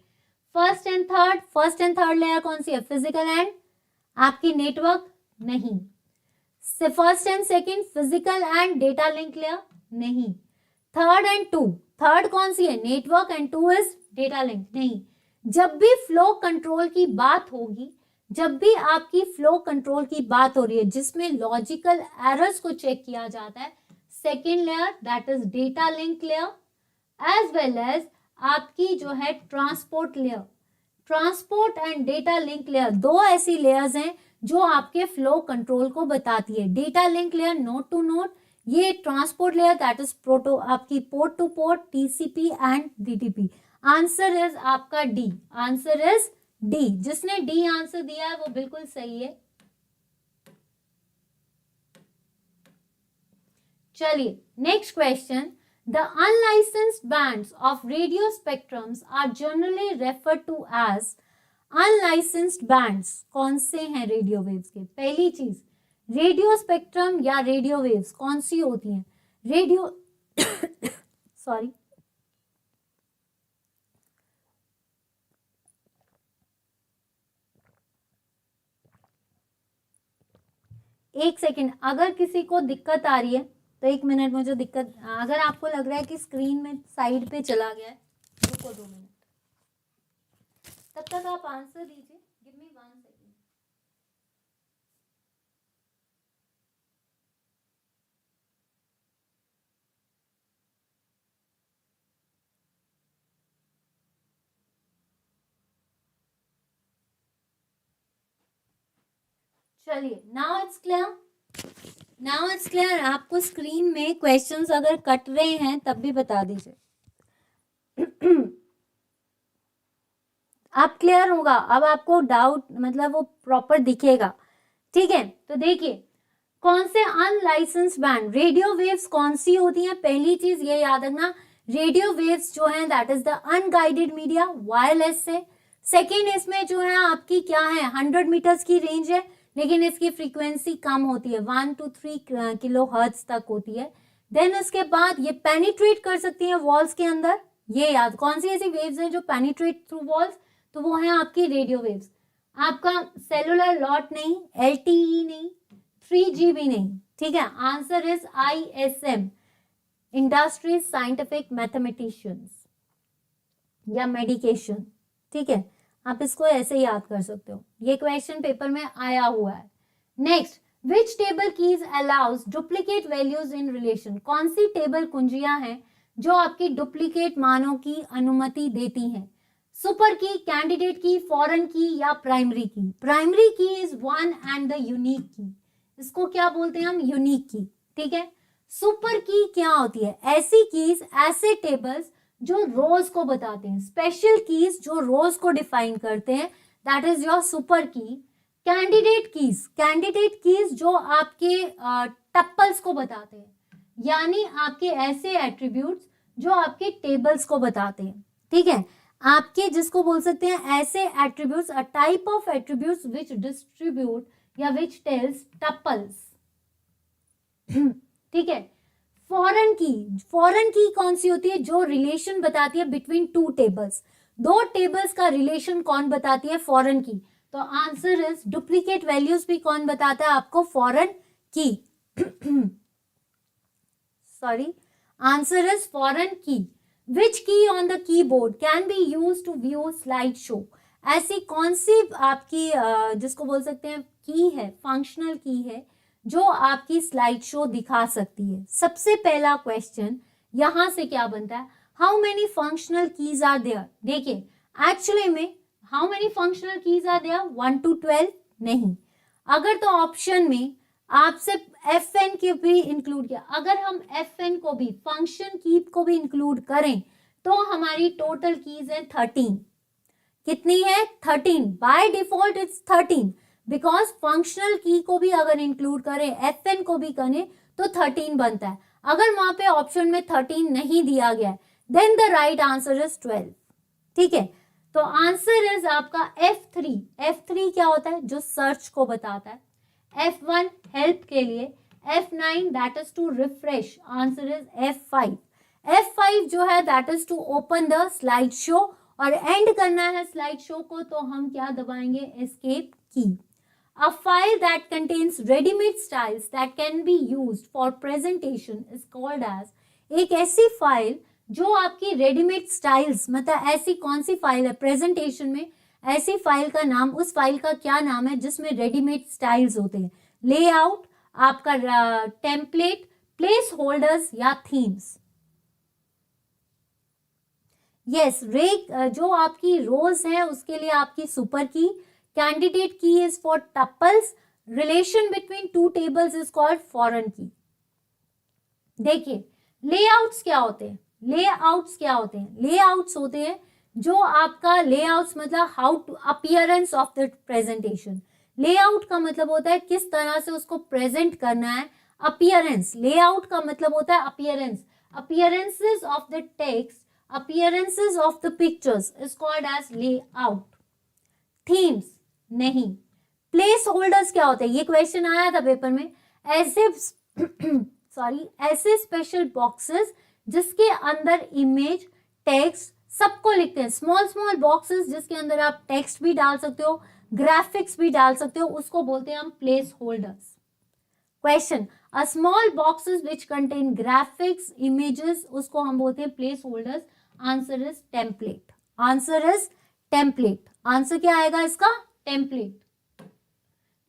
First and third, first and third layer कौन सी है? फिजिकल एंड आपकी नेटवर्क? नहीं. First and second physical and data link layer? नहीं. थर्ड एंड टू, थर्ड कौन सी है? Network, and two is data link? नहीं. जब भी फ्लो कंट्रोल की बात होगी, जब भी आपकी फ्लो कंट्रोल की बात हो रही है जिसमें लॉजिकल एरर्स को चेक किया जाता है, second layer that is data link layer, as well as आपकी जो है transport layer. Transport and data link layer दो ऐसी लेयर्स हैं जो आपके फ्लो कंट्रोल को बताती है. Data link layer node to node, ये transport layer that is proto आपकी port to port, TCP and DTP. Answer is आपका डी. Answer is D. जिसने डी आंसर दिया है वो बिल्कुल सही है. चलिए next question. The unlicensed bands of radio spectrums are generally referred to as. Unlicensed bands कौन से हैं रेडियो वेव्स के? पहली चीज, रेडियो स्पेक्ट्रम या रेडियो वेव्स कौन सी होती हैं? रेडियो सॉरी, एक सेकेंड. अगर किसी को दिक्कत आ रही है तो 1 मिनट, मुझे दिक्कत, अगर आपको लग रहा है कि स्क्रीन में साइड पे चला गया है, रुको 2 मिनट, तब तक आप आंसर दीजिए. Give me 1 second. चलिए, now it's clear. Now it's clear. आपको स्क्रीन में क्वेश्चंस अगर कट रहे हैं तब भी बता दीजिए. आप क्लियर होगा अब, आपको डाउट मतलब वो प्रॉपर दिखेगा. ठीक है. तो देखिए, कौन से अनलाइसेंस्ड बैंड रेडियो वेव्स कौन सी होती हैं? पहली चीज ये याद रखना, रेडियो वेव्स जो हैं that is the unguided media, wireless से. सेकेंड, इसमें जो है आपकी क्या है, 100 मीटर्स की रेंज है, लेकिन इसकी फ्रीक्वेंसी कम होती है, 1 to 3 किलो हर्ट्ज तक होती है. देन इसके बाद ये पेनिट्रेट कर सकती हैं वॉल्स के अंदर. ये याद, कौन सी ऐसी वेव्स हैं जो पेनिट्रेट थ्रू वॉल्स? तो वो है आपकी रेडियो वेव्स. आपका सेलुलर लॉट नहीं, LTE नहीं, 3G भी नहीं. ठीक है. Answer is ISM, industries scientific mathematicians या मेडिकेशन. ठीक है. आप इसको ऐसे याद कर सकते हो, ये क्वेश्चन पेपर में आया हुआ है. Next, which table keys allows duplicate values in relation? कौन सी टेबल कुंजियां हैं जो आपकी डुप्लीकेट मानों की अनुमति देती हैं? सुपर की, कैंडिडेट की, फॉरेन की, या प्राइमरी की? प्राइमरी की is one and the unique की. इसको क्या बोलते हैं हम, यूनिक की। ठीक है, सुपर की क्या होती है, ऐसी कीज, ऐसे टेबल्स जो रोज को बताते हैं, स्पेशल कीज जो रोज को डिफाइन करते हैं, दैट इज योर सुपर की। कैंडिडेट कीज जो आपके टप्पल्स को बताते हैं, यानी आपके ऐसे एट्रीब्यूट्स जो आपके टेबल्स को बताते हैं। ठीक है, आपके जिसको बोल सकते हैं ऐसे attributes, a type of attributes which distribute या विच टेल्स टप्पल्स। ठीक है, फॉरेन की कौन सी होती है, जो रिलेशन बताती है बिटवीन टू टेबल्स, दो टेबल्स का रिलेशन कौन बताती है, फॉरेन की। तो आंसर इज डुप्लीकेट वैल्यूज भी कौन बताता है आपको, फॉरेन की। Sorry, answer is foreign key. Which key on the keyboard can be use to view slide show, ऐसी कौन सी आपकी जिसको बोल सकते हैं की है, फंक्शनल की है, जो आपकी स्लाइड शो दिखा सकती है। सबसे पहला क्वेश्चन यहां से क्या बनता है, how many functional keys are there. देखिए, एक्चुअली में how many functional keys are there, 1 to 12 नहीं। अगर तो ऑप्शन में आपसे FN के भी इंक्लूड किया, अगर हम FN को भी, फंक्शन की को भी इंक्लूड करें, तो हमारी टोटल कीज है 13। कितनी है, 13। By default it's 13, because functional की को भी अगर इंक्लूड करें, FN को भी करें, तो 13 बनता है। अगर वहां पे ऑप्शन में 13 नहीं दिया गया, then the right answer is 12। ठीक है, तो आंसर इज आपका F3। F3 क्या होता है, जो सर्च को बताता है। F1 हेल्प के लिए, F9 that is to refresh, answer is F5। F5 जो है that is to open the slide show, और एंड करना है स्लाइड शो को, तो हम क्या दबाएंगे, एस्केप की। A file that contains ready-made styles that can be used for presentation is called as, एक ऐसी फाइल जो आपकी रेडीमेड स्टाइल्स, मतलब ऐसी कौन सी फाइल है प्रेजेंटेशन में, ऐसी फाइल का नाम, उस फाइल का क्या नाम है जिसमें रेडीमेड स्टाइल्स होते हैं, लेआउट, आपका टेम्पलेट, प्लेस होल्डर्स या थीम्स। यस, जो आपकी रोज है उसके लिए आपकी सुपर की, कैंडिडेट की is for tuples, relation between two tables is called foreign की। देखिए, लेआउट्स क्या होते हैं, लेआउट्स होते हैं जो आपका, लेआउट्स मतलब how to appearance of the presentation. Layout का मतलब होता है किस तरह से उसको प्रेजेंट करना है। अपीयरेंस, लेआउट का मतलब होता है appearance, appearances of the text, appearances of the pictures is called as layout. Themes नहीं। प्लेस होल्डर्स क्या होते हैं, ये क्वेश्चन आया था पेपर में, ऐसे ऐसे स्पेशल बॉक्सेस जिसके अंदर इमेज, टेक्स्ट सबको लिखते हैं, स्मॉल बॉक्सेस जिसके अंदर आप टेक्स्ट भी डाल सकते हो, ग्राफिक्स भी डाल सकते हो, उसको बोलते हैं हम placeholders. Question, a small boxes which contain graphics, images, उसको हम बोलते हैं placeholders. Answer is template, answer is template. Answer क्या आएगा इसका, टेम्पलेट।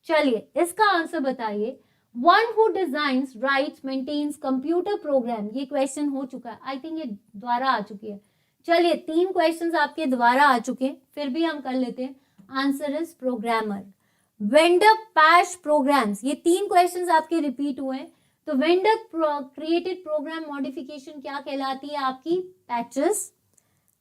चलिए इसका आंसर बताइए। One who designs, writes, maintains computer program, ये क्वेश्चन हो चुका है, आई थिंक ये दोबारा आ चुकी है। चलिए 3 क्वेश्चंस आपके दोबारा आ चुके हैं, फिर भी हम कर लेते हैं। Answer is programmer. Vendor patch programs, ये 3 क्वेश्चंस आपके रिपीट हुए हैं। तो वेंडर क्रिएटेड प्रोग्राम मॉडिफिकेशन क्या कहलाती है आपकी, patches,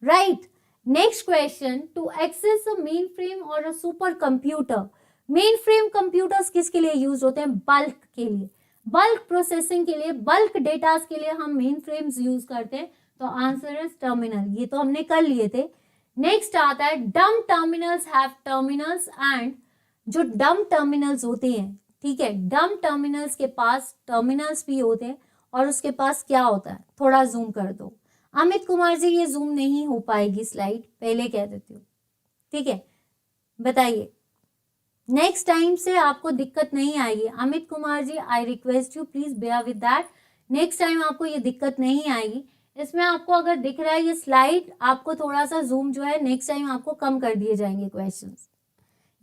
right. Next question, to access a mainframe और a supercomputer. Mainframe computers किसके लिए यूज होते हैं, बल्क के लिए, बल्क प्रोसेसिंग के लिए, बल्क डेटास के लिए हम मेन फ्रेम्स यूज करते हैं। तो आंसर इज टर्मिनल, ये तो हमने कर लिए थे। नेक्स्ट आता है, डम टर्मिनल्स हैव टर्मिनल्स एंड, जो डम टर्मिनल्स होते हैं, ठीक है, डम टर्मिनल्स के पास टर्मिनल्स भी होते हैं, और उसके पास क्या होता है, थोड़ा जूम कर दो अमित कुमार जी, ये जूम नहीं हो पाएगी स्लाइड, पहले कह देती हूँ, ठीक है, बताइए। नेक्स्ट टाइम से आपको दिक्कत नहीं आएगी Amit Kumar ji, I request you please bear with that. Next time आपको ये दिक्कत नहीं आएगी। इसमें आपको अगर दिख रहा है ये स्लाइड, आपको थोड़ा सा जूम जो है नेक्स्ट टाइम आपको कम कर दिए जाएंगे questions.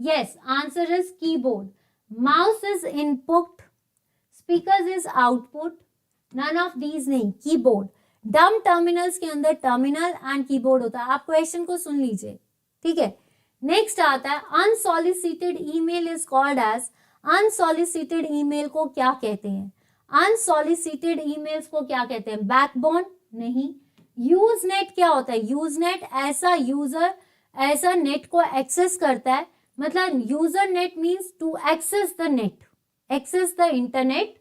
Yes, answer is keyboard. Mouse is input, speakers is output, none of these नहीं, कीबोर्ड। डम टर्मिनल्स के अंदर टर्मिनल एंड कीबोर्ड होता है। आप क्वेश्चन को सुन लीजिए, ठीक है। नेक्स्ट आता है, unsolicited email is called as, unsolicited email को क्या कहते हैं? अनसॉलिसिटेड ईमेल्स को क्या कहते हैं? बैकबोन? नहीं। यूजनेट क्या होता है? यूजनेट ऐसा यूजर ऐसा नेट को एक्सेस करता है, मतलब user net means to access the net, access the internet.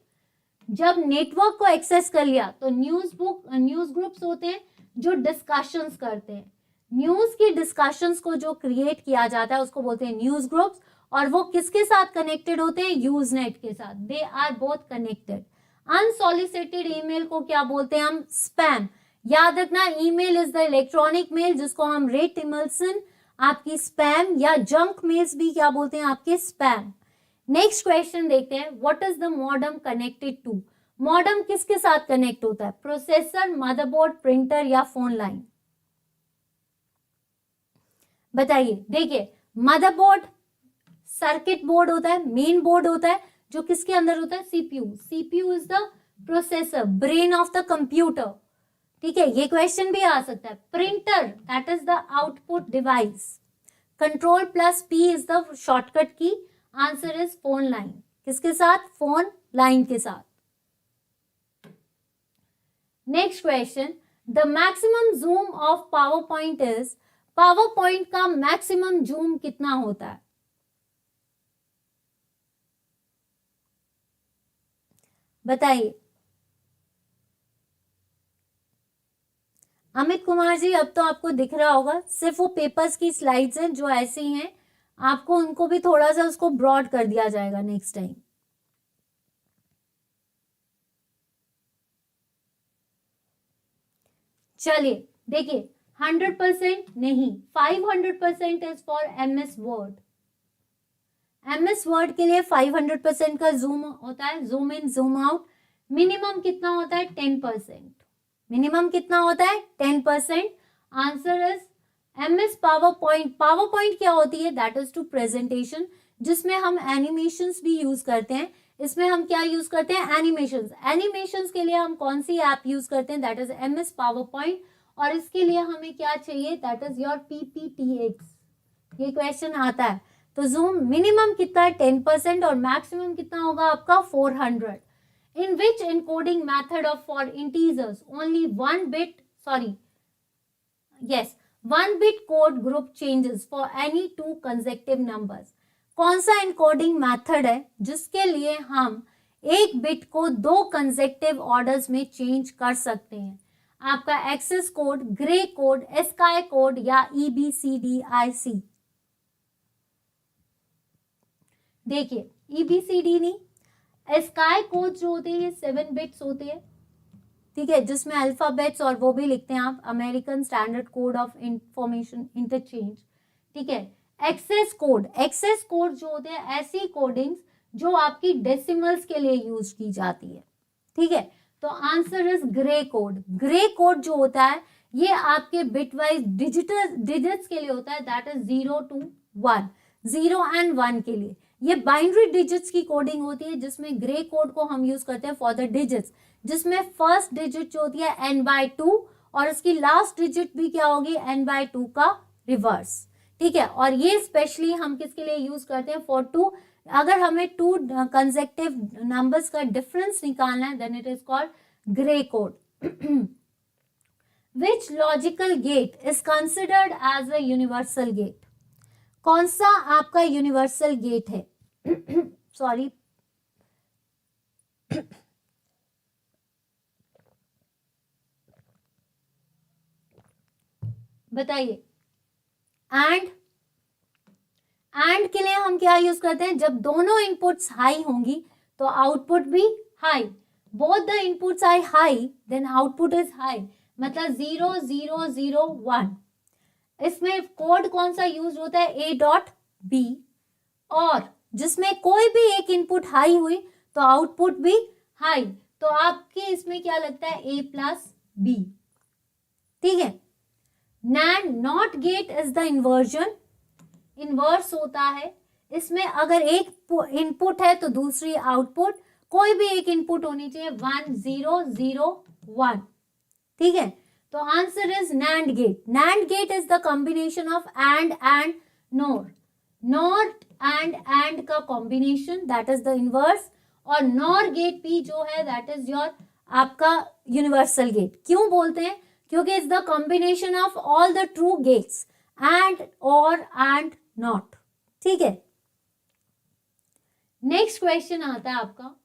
जब नेटवर्क को एक्सेस कर लिया तो न्यूज ग्रुप्स होते हैं जो डिस्कशंस करते हैं। न्यूज की डिस्कशंस को जो क्रिएट किया जाता है उसको बोलते हैं न्यूज ग्रुप्स, और वो किसके साथ कनेक्टेड होते हैं? यूजनेट के साथ। They are both connected. Unsolicited email को क्या बोलते हैं हम? स्पैम। याद रखना, email is the electronic mail जिसको हम रेट इमल्सन आपकी स्पैम, या जंक मेल्स भी क्या बोलते हैं? आपके स्पैम। नेक्स्ट क्वेश्चन देखते हैं, what is the modem connected to? Modem किसके साथ कनेक्ट होता है? प्रोसेसर, मदरबोर्ड, प्रिंटर या फोन लाइन? बताइए। देखिए, मदरबोर्ड सर्किट बोर्ड होता है, मेन बोर्ड होता है, जो किसके अंदर होता है? CPU. CPU is the processor, brain of the computer. ठीक है, ये क्वेश्चन भी आ सकता है। Printer that is the output device. Control plus P is the shortcut key. Answer is phone line. किसके साथ? फोन लाइन के साथ। Next question, the maximum zoom of PowerPoint is? PowerPoint का maximum zoom कितना होता है? बताइए। अमित कुमार जी, अब तो आपको दिख रहा होगा, सिर्फ वो पेपर्स की स्लाइड्स हैं जो ऐसी हैं, आपको उनको भी थोड़ा सा उसको ब्रॉड कर दिया जाएगा नेक्स्ट टाइम। चलिए देखिए, 100% नहीं, 500% is for MS word. MS word के लिए 500% का जूम होता है, zoom in zoom out. Minimum कितना होता है? 10%। मिनिमम कितना होता है? 10%। Answer is MS power point. Power point क्या होती है? दैट इज टू प्रेजेंटेशन, जिसमें हम एनिमेशंस भी यूज करते हैं। इसमें हम क्या यूज करते हैं? एनिमेशंस। एनिमेशंस के लिए हम कौन सी ऐप यूज करते हैं? That is MS PowerPoint. और इसके लिए हमें क्या चाहिए? That is your PPTX. ये क्वेश्चन आता है। तो जूम मिनिमम कितना है? 10%, और मैक्सिमम कितना होगा आपका? 400। In which encoding method of for integers only one bit code group changes for any two consecutive numbers? कौन सा encoding method है जिसके लिए हम एक बिट को दो consecutive orders में चेंज कर सकते हैं? आपका access code, gray code, ASCII code या EBCDIC? देखिए, EBCD नहीं, एस्काई कोड जो होते हैं ये 7 बिट्स होते हैं, ठीक है, जिसमें अल्फाबेट्स और वो भी लिखते हैं आप, American standard code of information interchange. ठीक है, एक्सेस कोड जो होते हैं ऐसी कोडिंग्स जो आपकी डेसिमल्स के लिए यूज की जाती है। ठीक है, तो answer is grey code. Gray code जो होता है ये आपके बिट वाइज डिजिट्स के लिए होता है, दैट इज 0 to 1, 0 and 1 के लिए। ये बाइनरी डिजिट्स की कोडिंग होती है, जिसमें ग्रे कोड को हम यूज करते हैं फॉर द डिजिट्स, जिसमें फर्स्ट डिजिट जो होती है n/2 और इसकी लास्ट डिजिट भी क्या होगी? n/2 का रिवर्स। ठीक है, और ये स्पेशली हम किसके लिए यूज करते हैं? फॉर 2। अगर हमें 2 कंसेक्टिव नंबर्स का डिफरेंस निकालना है, then it is called gray code. Which logical gate is considered as a universal gate? कौन सा आपका यूनिवर्सल गेट है? सॉरी, बताइए। एंड के लिए हम क्या यूज करते हैं? जब दोनों इनपुट्स हाई होंगी तो आउटपुट भी high. Both the inputs are high then output is high, मतलब 0 0 0 1। इसमें कोड कौन सा यूज होता है? A.B, और जिसमें कोई भी एक इनपुट हाई हुई तो आउटपुट भी हाई, तो आपके इसमें क्या लगता है? A+B। ठीक है, NAND not gate is the inversion, inverse होता है। इसमें अगर एक इनपुट है तो दूसरी आउटपुट, कोई भी एक इनपुट होनी चाहिए, 1 0 0 1। ठीक है, तो answer is NAND gate. NAND gate is the combination of and NOR। Not and का combination that is the inverse, और नॉर गेट पी जो है दैट इज योर आपका यूनिवर्सल गेट। क्यों बोलते हैं? क्योंकि it's the combination of all the true gates, and और एंड नॉट। ठीक है, नेक्स्ट क्वेश्चन आता है आपका,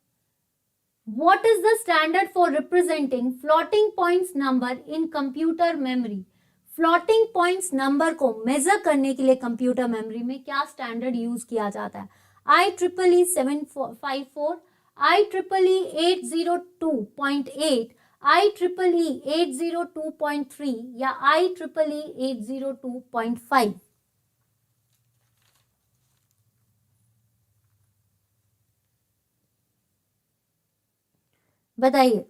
what is the standard for representing floating points number in computer memory? Floating points number को मेजर करने के लिए कंप्यूटर मेमोरी में क्या स्टैंडर्ड यूज किया जाता है? IEEE 754, IEEE 802.8, IEEE 802.3 या IEEE 802.5? बताइए।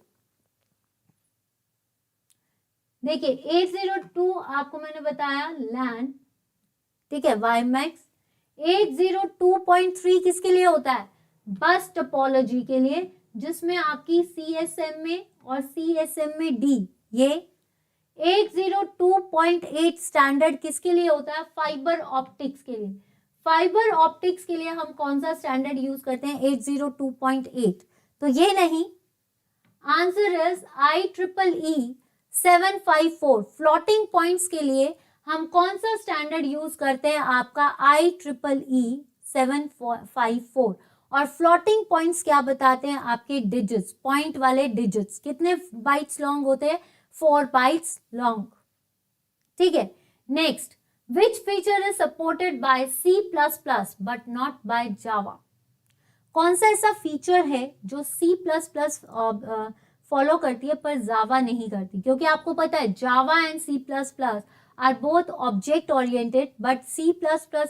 देखिए 802 आपको मैंने बताया लैन, ठीक है, वाईमैक्स। 802.3 किसके लिए होता है? बस टोपोलॉजी के लिए, जिसमें आपकी CSM में और CSM में D। ये 802.8 स्टैंडर्ड किसके लिए होता है? फाइबर ऑप्टिक्स के लिए। फाइबर ऑप्टिक्स के लिए हम कौन सा स्टैंडर्ड यूज करते हैं? 802.8। तो ये नहीं, answer is IEEE 754। Floating points के लिए हम कौन सा स्टैंडर्ड यूज करते हैं? आपका IEEE 754। और फ्लोटिंग पॉइंट्स क्या बताते हैं? आपके डिजिट्स, पॉइंट वाले डिजिट्स कितने बाइट्स लॉन्ग होते हैं? 4 बाइट्स लॉन्ग। ठीक है, next, which feature is supported by C++ but not by Java? कौन सा ऐसा फीचर है जो C++ फॉलो करती है पर जावा नहीं करती? क्योंकि आपको पता है Java and C++ are both object oriented, but C++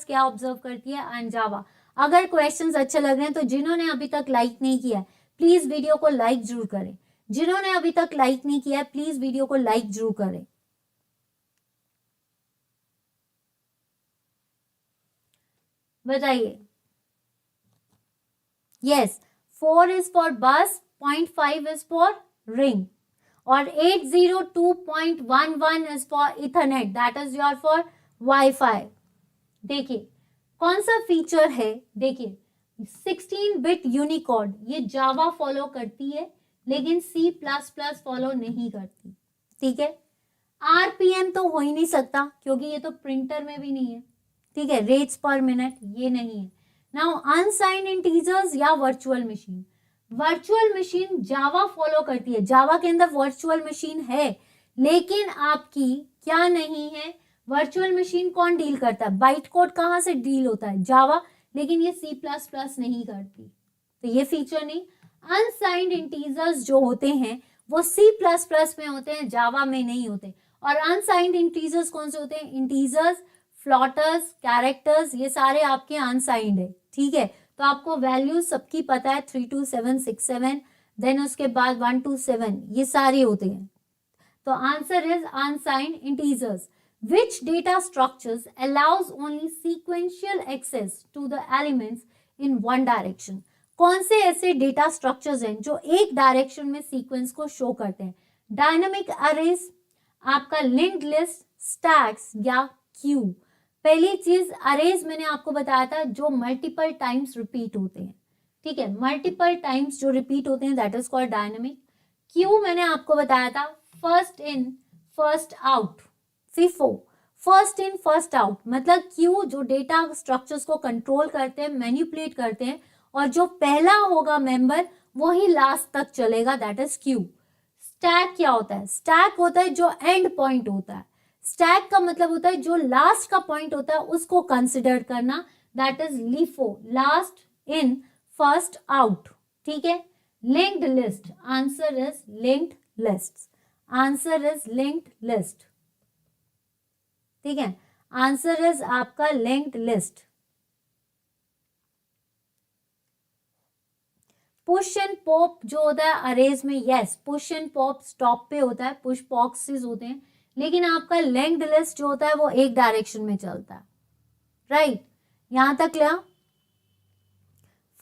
क्या ऑब्जर्व करती है एंड जावा। अगर क्वेश्चंस अच्छे लग रहे हैं तो जिन्होंने अभी तक लाइक नहीं किया है प्लीज वीडियो को लाइक जरूर करें। जिन्होंने अभी तक लाइक नहीं किया है प्लीज वीडियो को लाइक जरूर करें। बताइए। Yes, 4 is for bus, 0.5 is for ring, और 802.11 is for Ethernet, that is your for Wi-Fi। देखिए कौन सा फीचर है? देखिए 16 बिट यूनिकोड ये जावा फॉलो करती है लेकिन C++ फॉलो नहीं करती। ठीक है, RPM तो हो ही नहीं सकता क्योंकि ये तो प्रिंटर में भी नहीं है। ठीक है, रेट्स पर मिनट ये नहीं है। नाउ अनसाइंड इंटीजर्स या virtual machine? Virtual machine Java follow करती है, जावा के अंदर वर्चुअल मशीन है, लेकिन आपकी क्या नहीं है? वर्चुअल मशीन कौन डील करता है? बाइट कोड कहां से डील होता है? जावा, लेकिन ये C++ नहीं करती, तो ये फीचर नहीं। अनसाइंड इंटीजर्स जो होते हैं वो C++ में होते हैं, जावा में नहीं होते। और अनसाइंड इंटीजर्स कौन से होते हैं? इंटीजर्स, फ्लॉटर्स, कैरेक्टर्स, ये सारे आपके अनसाइंड है। ठीक है, तो आपको वैल्यूज सबकी पता है, 32767, देन उसके बाद 127, ये सारे होते हैं। तो answer is unsigned integers. Which data structures allows only sequential access to the elements in one direction? कौन से ऐसे डेटा स्ट्रक्चर्स हैं जो एक डायरेक्शन में सीक्वेंस को शो करते हैं? डायनामिक अरेज, आपका लिंक्ड लिस्ट, स्टैक्स या क्यू? पहली चीज अरेज मैंने आपको बताया था जो मल्टीपल टाइम्स रिपीट होते हैं। ठीक है, मल्टीपल टाइम्स जो रिपीट होते हैं that is called dynamic. Q मैंने आपको बताया था first in first out, FIFO, first in first out, मतलब क्यू जो डेटा स्ट्रक्चर्स को कंट्रोल करते हैं, मैनिपुलेट करते हैं, और जो पहला होगा मेंबर वही लास्ट तक चलेगा, दैट इज क्यू। स्टैक क्या होता है? स्टैक होता है जो एंड पॉइंट होता है। स्टैक का मतलब होता है जो लास्ट का पॉइंट होता है उसको कंसिडर करना, that is LIFO, last in first out. ठीक है, linked list, answer is linked list, answer is linked list. ठीक है, आंसर इज आपका linked list. Push and pop जो होता है अरेज में, yes, push and pop stop पे होता है, पुश बॉक्सेस होते हैं, लेकिन आपका लिंक्ड लिस्ट जो होता है वो एक डायरेक्शन में चलता है। राइट, यहां तक लिया?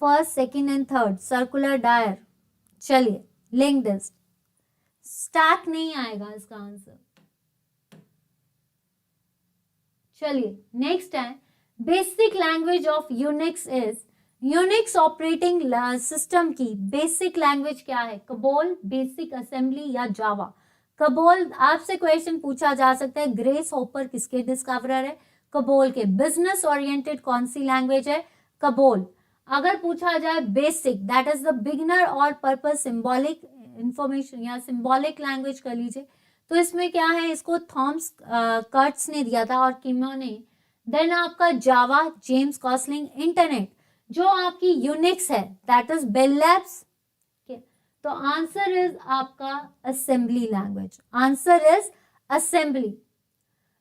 First, second and third circular डायर। चलिए, लिंक्ड लिस्ट, स्टैक नहीं आएगा इसका आंसर। चलिए नेक्स्ट है, basic language of Unix is, Unix operating system की बेसिक लैंग्वेज क्या है? कबोल, बेसिक असेंबली या जावा? कबोल, आपसे क्वेश्चन पूछा जा सकता है, ग्रेस होपर किसके डिस्कवरर है? कबोल के। बिजनेस ओरिएंटेड कौन सी लैंग्वेज है? कबोल। अगर पूछा जाए basic, that is the beginner और पर्पस सिंबॉलिक इंफॉर्मेशन या सिंबॉलिक लैंग्वेज कर लीजिए, तो इसमें क्या है? इसको थॉमस कर्ट्स ने दिया था और किमो ने। देन आपका जावा, जेम्स कॉसलिंग। इंटरनेट जो आपकी यूनिक्स है, दैट इज बेल लैब्स। तो आंसर इज आपका assembly language. Answer is assembly.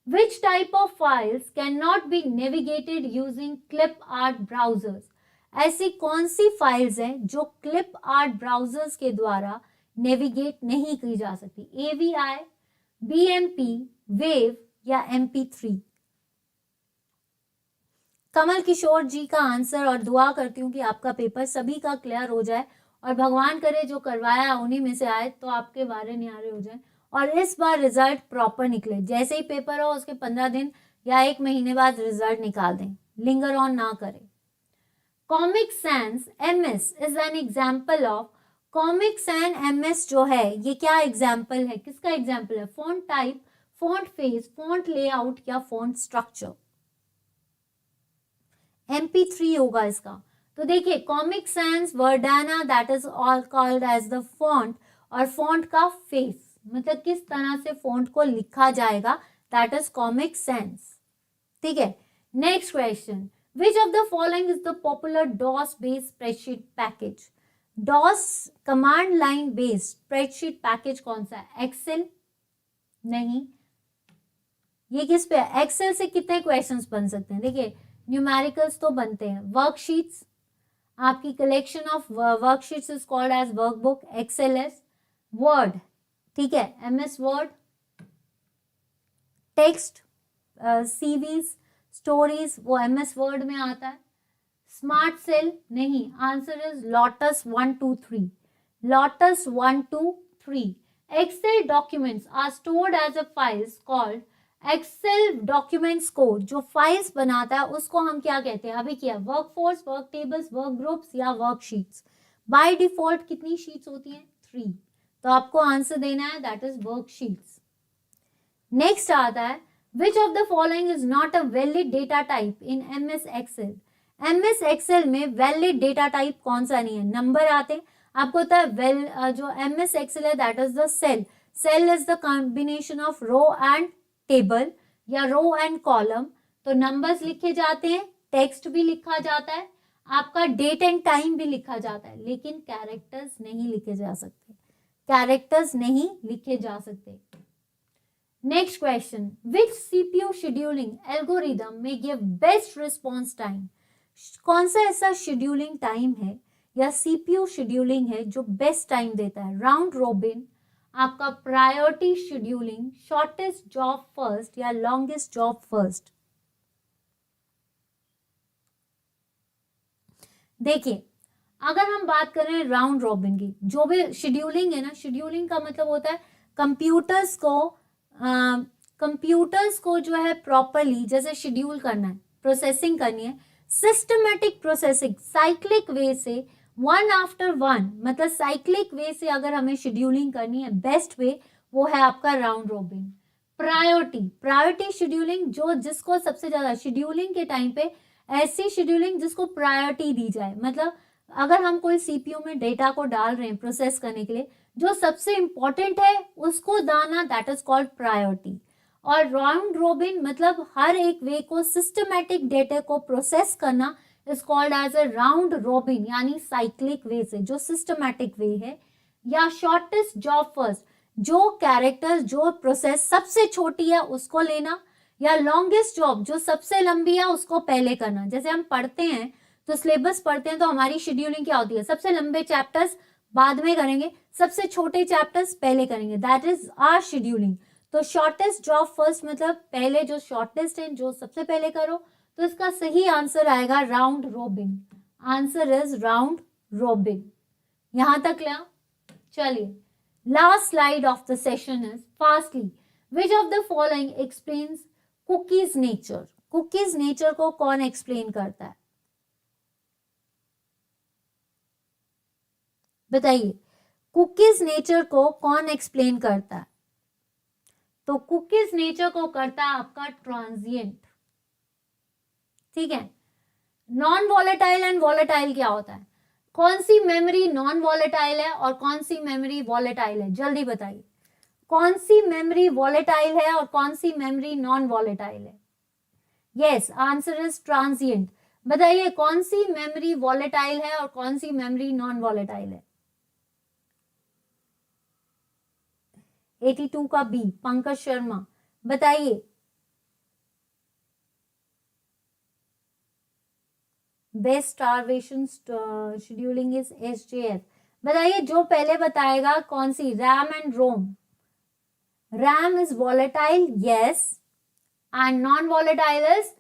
Which type of files cannot be navigated using clip art browsers? ऐसी कौन सी फाइल्स हैं जो क्लिप आर्ट ब्राउजर्स के द्वारा नेविगेट नहीं की जा सकती? AVI, BMP, वेव या MP3? कमल किशोर जी का आंसर, और दुआ करती हूँ कि आपका पेपर सभी का क्लियर हो जाए और भगवान करे जो करवाया उन्हीं में से आए तो आपके बारे न्यारे हो जाए और इस बार रिजल्ट प्रॉपर निकले। जैसे ही पेपर हो उसके 15 दिन या 1 महीने बाद रिजल्ट निकाल दें, लिंगर ऑन ना करें। Comic sans MS is an example of, comic sans MS जो है ये क्या एग्जाम्पल है? किसका एग्जाम्पल है? Font type, font face, font layout या फॉन्ट स्ट्रक्चर? MP3 होगा इसका। तो देखिए Comic Sans Verdana, that is all called as the font, और फॉन्ट का फेस मतलब किस तरह से फॉन्ट को लिखा जाएगा, दैट इज कॉमिक सेंस। ठीक है, next question, which of the following is the popular DOS based spreadsheet package? DOS command line based spreadsheet package कौन सा है? एक्सेल? नहीं। ये किस पे? एक्सेल से कितने क्वेश्चंस बन सकते हैं? देखिए न्यूमेरिकल्स तो बनते हैं। वर्कशीट्स, आपकी collection of worksheets is called as workbook, XLS। Word, ठीक है, MS word. Text, CVs, stories, वो MS वर्ड में आता है। स्मार्ट सेल नहीं, answer is Lotus 1 2 3, Lotus 1 2 3। Excel documents are stored as a files called, Excel documents को जो files बनाता है उसको हम क्या कहते हैं? अभी क्या? Workforce, work tables, work groups या वर्कशीट्स? बाय डिफॉल्ट कितनी शीट्स होती हैं? 3। तो आपको आंसर देना है, दैट इज वर्कशीट्स। नेक्स्ट आता है, which of the following is not a valid data type in MS Excel? MS Excel में वैलिड डेटा टाइप कौन सा नहीं है? नंबर आते हैं, आपको होता है जो MS एक्सेल है that is the cell. Cell is the combination of row and table या रो एंड कॉलम। तो नंबर्स लिखे जाते हैं, टेक्स्ट भी लिखा जाता है, आपका डेट एंड टाइम भी लिखा जाता है, लेकिन कैरेक्टर्स नहीं लिखे जा सकते, कैरेक्टर्स नहीं लिखे जा सकते। नेक्स्ट क्वेश्चन, विच CPU शेड्यूलिंग एल्गोरिदम में गिव बेस्ट रिस्पॉन्स टाइम? कौन सा ऐसा शेड्यूलिंग टाइम है या CPU शेड्यूलिंग है जो बेस्ट टाइम देता है? राउंड रॉबिन, आपका priority scheduling, shortest job first या लॉन्गेस्ट जॉब फर्स्ट? देखिए अगर हम बात करें राउंड रॉबिन की, जो भी शेड्यूलिंग है ना, शेड्यूलिंग का मतलब होता है कंप्यूटर्स को जो है प्रॉपरली जैसे शेड्यूल करना है, प्रोसेसिंग करनी है, सिस्टमेटिक प्रोसेसिंग, साइक्लिक वे से, 1 आफ्टर 1, मतलब साइक्लिक वे से अगर हमें शेड्यूलिंग करनी है, बेस्ट वे वो है आपका राउंड रॉबिन। प्रायोरिटी शेड्यूलिंग, जो जिसको सबसे ज्यादा शेड्यूलिंग के टाइम पे ऐसी शेड्यूलिंग जिसको प्रायोरिटी दी जाए, मतलब अगर हम कोई CPU में डेटा को डाल रहे हैं प्रोसेस करने के लिए, जो सबसे इंपॉर्टेंट है उसको दाना, दैट इज कॉल्ड प्रायोरिटी। और राउंड रॉबिन मतलब हर एक वे को सिस्टमैटिक डेटा को प्रोसेस करना is called as a round robin, यानी साइक्लिक वे से जो सिस्टमैटिक वे है। या शॉर्टेस्ट जॉब फर्स्ट, जो कैरेक्टर्स जो प्रोसेस सबसे छोटी है उसको लेना, या लॉन्गेस्ट जॉब जो सबसे लंबी है उसको पहले करना। जैसे हम पढ़ते हैं तो सिलेबस पढ़ते हैं तो हमारी शेड्यूलिंग क्या होती है? सबसे लंबे चैप्टर्स बाद में करेंगे, सबसे छोटे चैप्टर्स पहले करेंगे, दैट इज आवर शेड्यूलिंग। तो शॉर्टेस्ट जॉब फर्स्ट मतलब पहले जो शॉर्टेस्ट है जो सबसे पहले करो, तो इसका सही आंसर आएगा round robin. Answer is round robin. यहां तक लिया। चलिए last slide of the session is fastly, which of the following explains cookies nature? Cookies nature को कौन एक्सप्लेन करता है? बताइए, कुकीज नेचर को कौन एक्सप्लेन करता है? तो कुकीज नेचर को करता है आपका ट्रांजिएंट, ठीक है। नॉन वॉलेटाइल एंड वॉलेटाइल क्या होता है? कौन सी मेमोरी नॉन वॉलेटाइल है और कौन सी मेमोरी वॉलेटाइल है? जल्दी बताइए, कौन सी मेमोरी वॉलेटाइल है और कौन सी मेमोरी नॉन वॉलेटाइल है? Yes, answer is transient. बताइए, कौन सी मेमोरी वॉलेटाइल है और कौन सी मेमोरी नॉन वॉलेटाइल है? 82 का बी, पंकज शर्मा, बताइए। Best starvation scheduling is SJF. बताइए, जो पहले बताएगा कौन सी, RAM and ROM? RAM is volatile, yes, and non volatile is,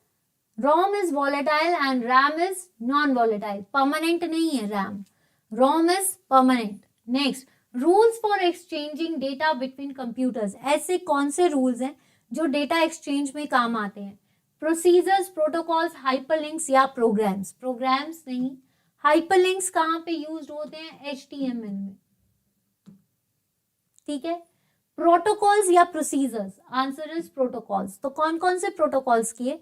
ROM is volatile and RAM is non volatile. Permanent नहीं है RAM, ROM is permanent. Next, rules for exchanging data between computers. ऐसे कौन से rules हैं जो data exchange में काम आते हैं? प्रोसीजर्स, प्रोटोकॉल्स, हाइपरलिंक्स या प्रोग्राम्स? प्रोग्राम्स नहीं, हाइपरलिंक्स कहाँ पे यूज होते हैं? HTML में, ठीक है। प्रोटोकॉल्स या प्रोसीजर्स? Answer is protocols. तो कौन कौन से प्रोटोकॉल्स किए?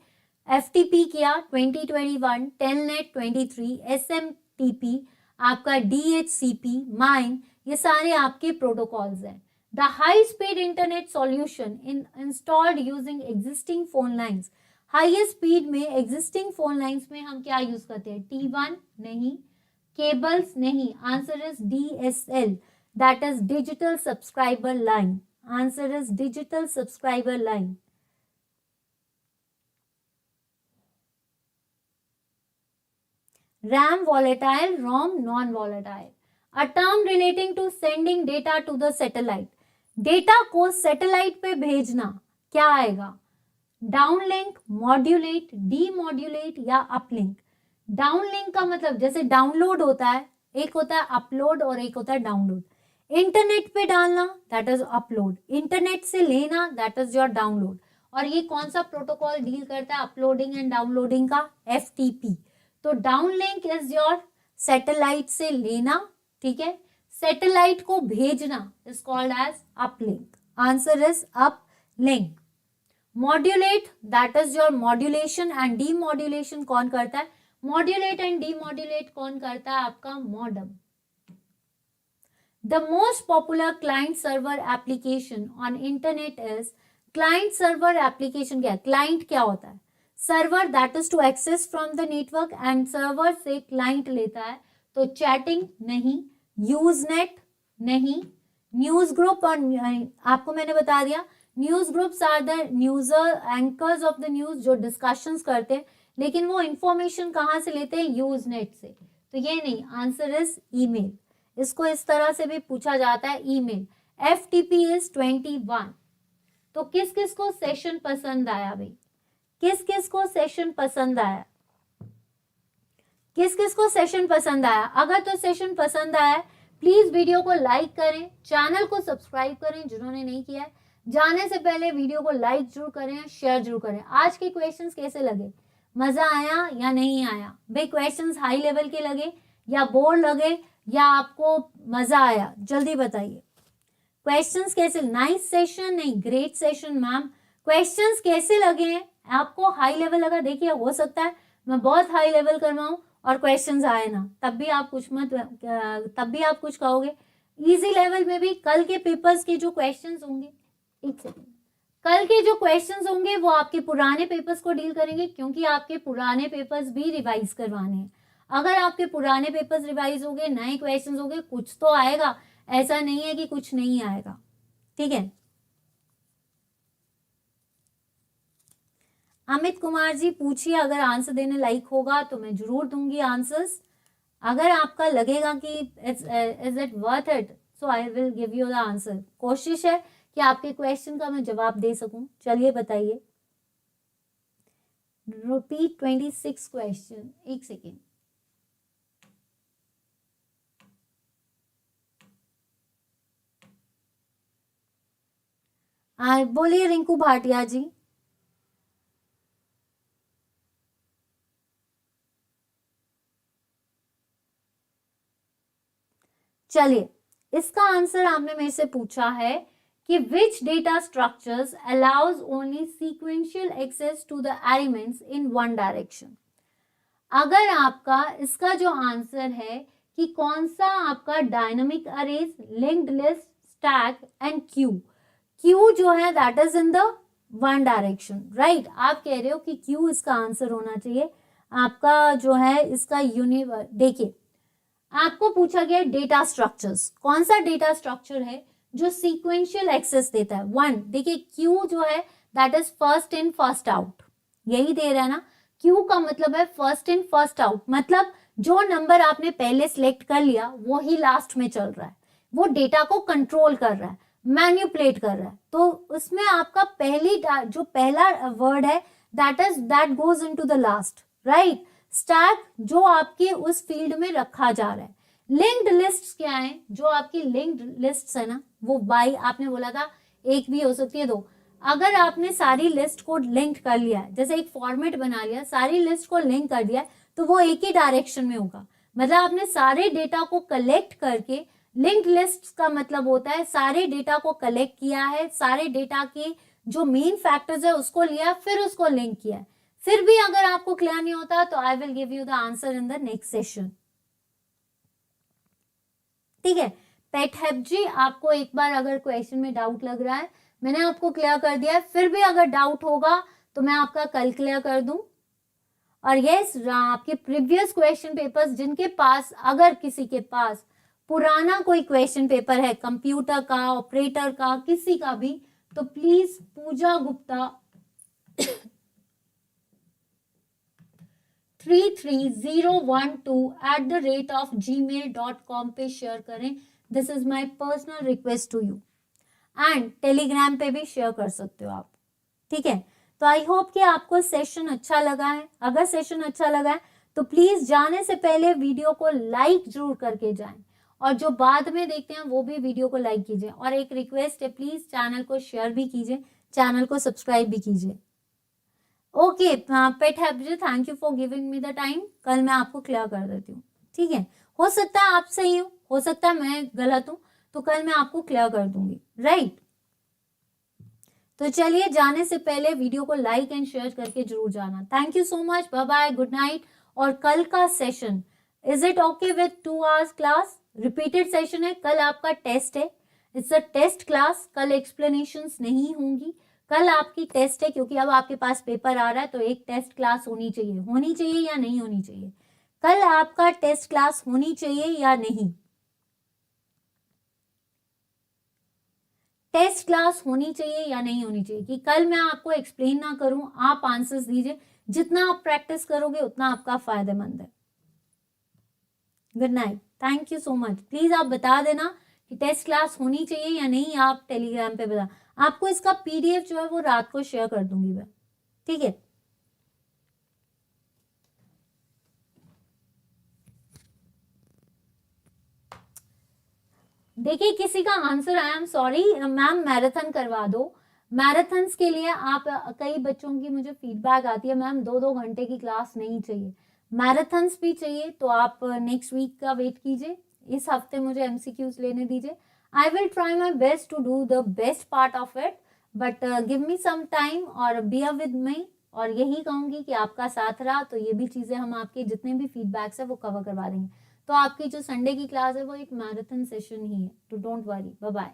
FTP किया 2021, टेलनेट 23, SMTP, आपका DHCP, माइन, ये सारे आपके प्रोटोकॉल्स हैं। The high speed internet solution in installed using existing phone lines. Highest speed में एग्जिस्टिंग फोन लाइंस में हम क्या यूज करते हैं? T1 नहीं, केबल्स नहीं, answer is DSL, that is digital subscriber line. Answer is digital subscriber line. RAM volatile, ROM non volatile. A term relating to sending data to the satellite. Data को satellite पे भेजना क्या आएगा? Downlink, modulate, demodulate या uplink? Downlink का मतलब जैसे download होता है, एक होता है अपलोड और एक होता है डाउनलोड। इंटरनेट पे डालना, दैट इज अपलोड। इंटरनेट से लेना, दैट इज योर डाउनलोड। और ये कौन सा प्रोटोकॉल डील करता है अपलोडिंग एंड डाउनलोडिंग का? FTP। तो डाउनलिंक इज योर सैटेलाइट से लेना, ठीक है। सैटेलाइट को भेजना is called as uplink. Answer is uplink. Modulate, that is your modulation and demodulation कौन करता है? मॉड्यूलेट एंड डीमॉड्यूलेट कौन करता है? आपका modem. The most popular client server application on internet is, client server application क्या है? क्लाइंट क्या होता है? Server, that is to access from the network, and server से क्लाइंट लेता है। तो चैटिंग नहीं, यूजनेट नहीं, न्यूज ग्रुप, और आपको मैंने बता दिया news groups are the newser anchors of the news, जो डिस्कशंस करते हैं, लेकिन वो इंफॉर्मेशन कहाँ से लेते हैं? यूजनेट से। तो ये नहीं, आंसर इज ईमेल। इसको इस तरह से भी पूछा जाता है, ईमेल। FTP is 21। तो किस किस को सेशन पसंद आया भाई? किस किस को सेशन पसंद आया? किस किस को सेशन पसंद आया? अगर तो सेशन पसंद आया है, प्लीज वीडियो को लाइक करें, चैनल को सब्सक्राइब करें जिन्होंने नहीं किया है। जाने से पहले वीडियो को लाइक जरूर करें, शेयर जरूर करें। आज के क्वेश्चंस कैसे लगे? मजा आया या नहीं आया भाई? क्वेश्चंस हाई लेवल के लगे या बोर लगे या आपको मजा आया? जल्दी बताइए, क्वेश्चंस कैसे? नाइस सेशन नहीं, ग्रेट सेशन मैम। क्वेश्चंस कैसे लगे हैं आपको? हाई लेवल लगा? देखिए, हो सकता है मैं बहुत हाई लेवल करवाऊं और क्वेश्चंस आए ना, तब भी आप कुछ कहोगे। इजी लेवल में भी कल के पेपर्स के जो क्वेश्चंस होंगे, एक सेकेंड, कल के जो क्वेश्चंस होंगे वो आपके पुराने पेपर्स को डील करेंगे, क्योंकि आपके पुराने पेपर्स भी रिवाइज करवाने हैं। अगर आपके पुराने पेपर्स रिवाइज हो गए, नए क्वेश्चंस हो गए, कुछ तो आएगा, ऐसा नहीं है कि कुछ नहीं आएगा, ठीक है। अमित कुमार जी पूछिए, अगर आंसर देने लायक होगा तो मैं जरूर दूंगी आंसर्स। अगर आपका लगेगा कि is it worth it, so I will give you the answer. कोशिश है कि आपके क्वेश्चन का मैं जवाब दे सकूं। चलिए बताइए, रिपीट 26 क्वेश्चन। एक सेकेंड, बोलिए रिंकू भाटिया जी। चलिए, इसका आंसर आपने मेरे से पूछा है कि which data structures allows only sequential access to the elements in one direction। अगर आपका इसका जो आंसर है कि कौन सा आपका dynamic arrays, linked list, stack and Q जो है that is in the one direction, right. आप कह रहे हो कि क्यू इसका आंसर होना चाहिए। आपका जो है इसका यूनिवर्स, देखिए आपको पूछा गया डेटा स्ट्रक्चर्स, कौन सा डेटा स्ट्रक्चर है जो सीक्वेंशियल एक्सेस देता है। वन, देखिए क्यू जो है that is first in first out, यही दे रहा है ना। क्यू का मतलब है फर्स्ट इन फर्स्ट आउट, मतलब जो नंबर आपने पहले सिलेक्ट कर लिया वो ही लास्ट में चल रहा है, वो डेटा को कंट्रोल कर रहा है, मैन्युपुलेट कर रहा है। तो उसमें आपका जो पहला वर्ड है that goes into the last, right. Stack जो आपके उस फील्ड में रखा जा रहा है। लिंक्ड लिस्ट्स क्या है, जो आपकी लिंक्ड लिस्ट्स है ना, वो बाई आपने बोला था एक भी हो सकती है, दो। अगर आपने सारी लिस्ट को लिंक कर लिया है, जैसे एक फॉर्मेट बना लिया, सारी लिस्ट को लिंक कर दिया, तो वो एक ही डायरेक्शन में होगा। मतलब आपने सारे डेटा को कलेक्ट करके, लिंक्ड लिस्ट का मतलब होता है सारे डेटा को कलेक्ट किया है, सारे डेटा के जो मेन फैक्टर्स है उसको लिया, फिर उसको लिंक किया है। फिर भी अगर आपको क्लियर नहीं होता तो I will give you the answer in the next session, ठीक है। पेट हैप जी, आपको एक बार अगर क्वेश्चन में डाउट लग रहा है, मैंने आपको क्लियर कर दिया है, फिर भी अगर डाउट होगा तो मैं आपका कल क्लियर कर दूं। और यस, आपके प्रीवियस क्वेश्चन पेपर्स जिनके पास, अगर किसी के पास पुराना कोई क्वेश्चन पेपर है कंप्यूटर का, ऑपरेटर का, किसी का भी, तो प्लीज पूजा गुप्ता 33012@gmail.com पे शेयर करें। This is my personal request to you. And Telegram पे भी शेयर कर सकते हो आप, ठीक है। तो आई होप कि आपको सेशन अच्छा लगा है। अगर सेशन अच्छा लगा है तो प्लीज जाने से पहले वीडियो को लाइक जरूर करके जाएं, और जो बाद में देखते हैं वो भी वीडियो को लाइक कीजिए। और एक रिक्वेस्ट है, प्लीज चैनल को शेयर भी कीजिए, चैनल को सब्सक्राइब भी कीजिए। ओके पेट हैप जी, thank you for giving me the time. कल मैं आपको क्लियर कर देती हूँ, ठीक है। हो सकता है आप सही हो सकता है मैं गलत हूँ, तो कल मैं आपको क्लियर कर दूंगी, राइट। तो चलिए, जाने से पहले वीडियो को लाइक एंड शेयर करके जरूर जाना। Thank you so much, bye bye, good night. और कल का session, is it okay with 2 hours class? Repeated session है, कल आपका टेस्ट है, इट्स अ टेस्ट क्लास। कल एक्सप्लेनेशंस नहीं होंगी, कल आपकी टेस्ट है, क्योंकि अब आपके पास पेपर आ रहा है, तो एक टेस्ट क्लास होनी चाहिए या नहीं होनी चाहिए? कल आपका टेस्ट क्लास होनी चाहिए या नहीं? टेस्ट क्लास होनी चाहिए या नहीं होनी चाहिए? कि कल मैं आपको एक्सप्लेन ना करूं, आप आंसर्स दीजिए। जितना आप प्रैक्टिस करोगे उतना आपका फायदेमंद है। Good night, thank you so much. Please आप बता देना कि टेस्ट क्लास होनी चाहिए या नहीं, आप टेलीग्राम पे बता। आपको इसका पीडीएफ जो है वो रात को शेयर कर दूंगी मैं, ठीक है। देखिए, किसी का answer I am sorry ma'am, marathon करवा दो। मैराथन्स के लिए आप, कई बच्चों की मुझे फीडबैक आती है, मैम 2-2 घंटे की क्लास नहीं चाहिए, मैराथन्स भी चाहिए। तो आप नेक्स्ट वीक का वेट कीजिए, इस हफ्ते मुझे एमसीक्यूज लेने दीजिए। I will try my best to do the best part of it, but give me some time और बियर विद मी। और यही कहूंगी कि आपका साथ रहा तो ये भी चीजें हम आपके जितने भी फीडबैक्स है वो कवर करवा देंगे। तो आपकी जो संडे की क्लास है वो एक मैराथन सेशन ही है, तो डोंट वरी, बाय बाय।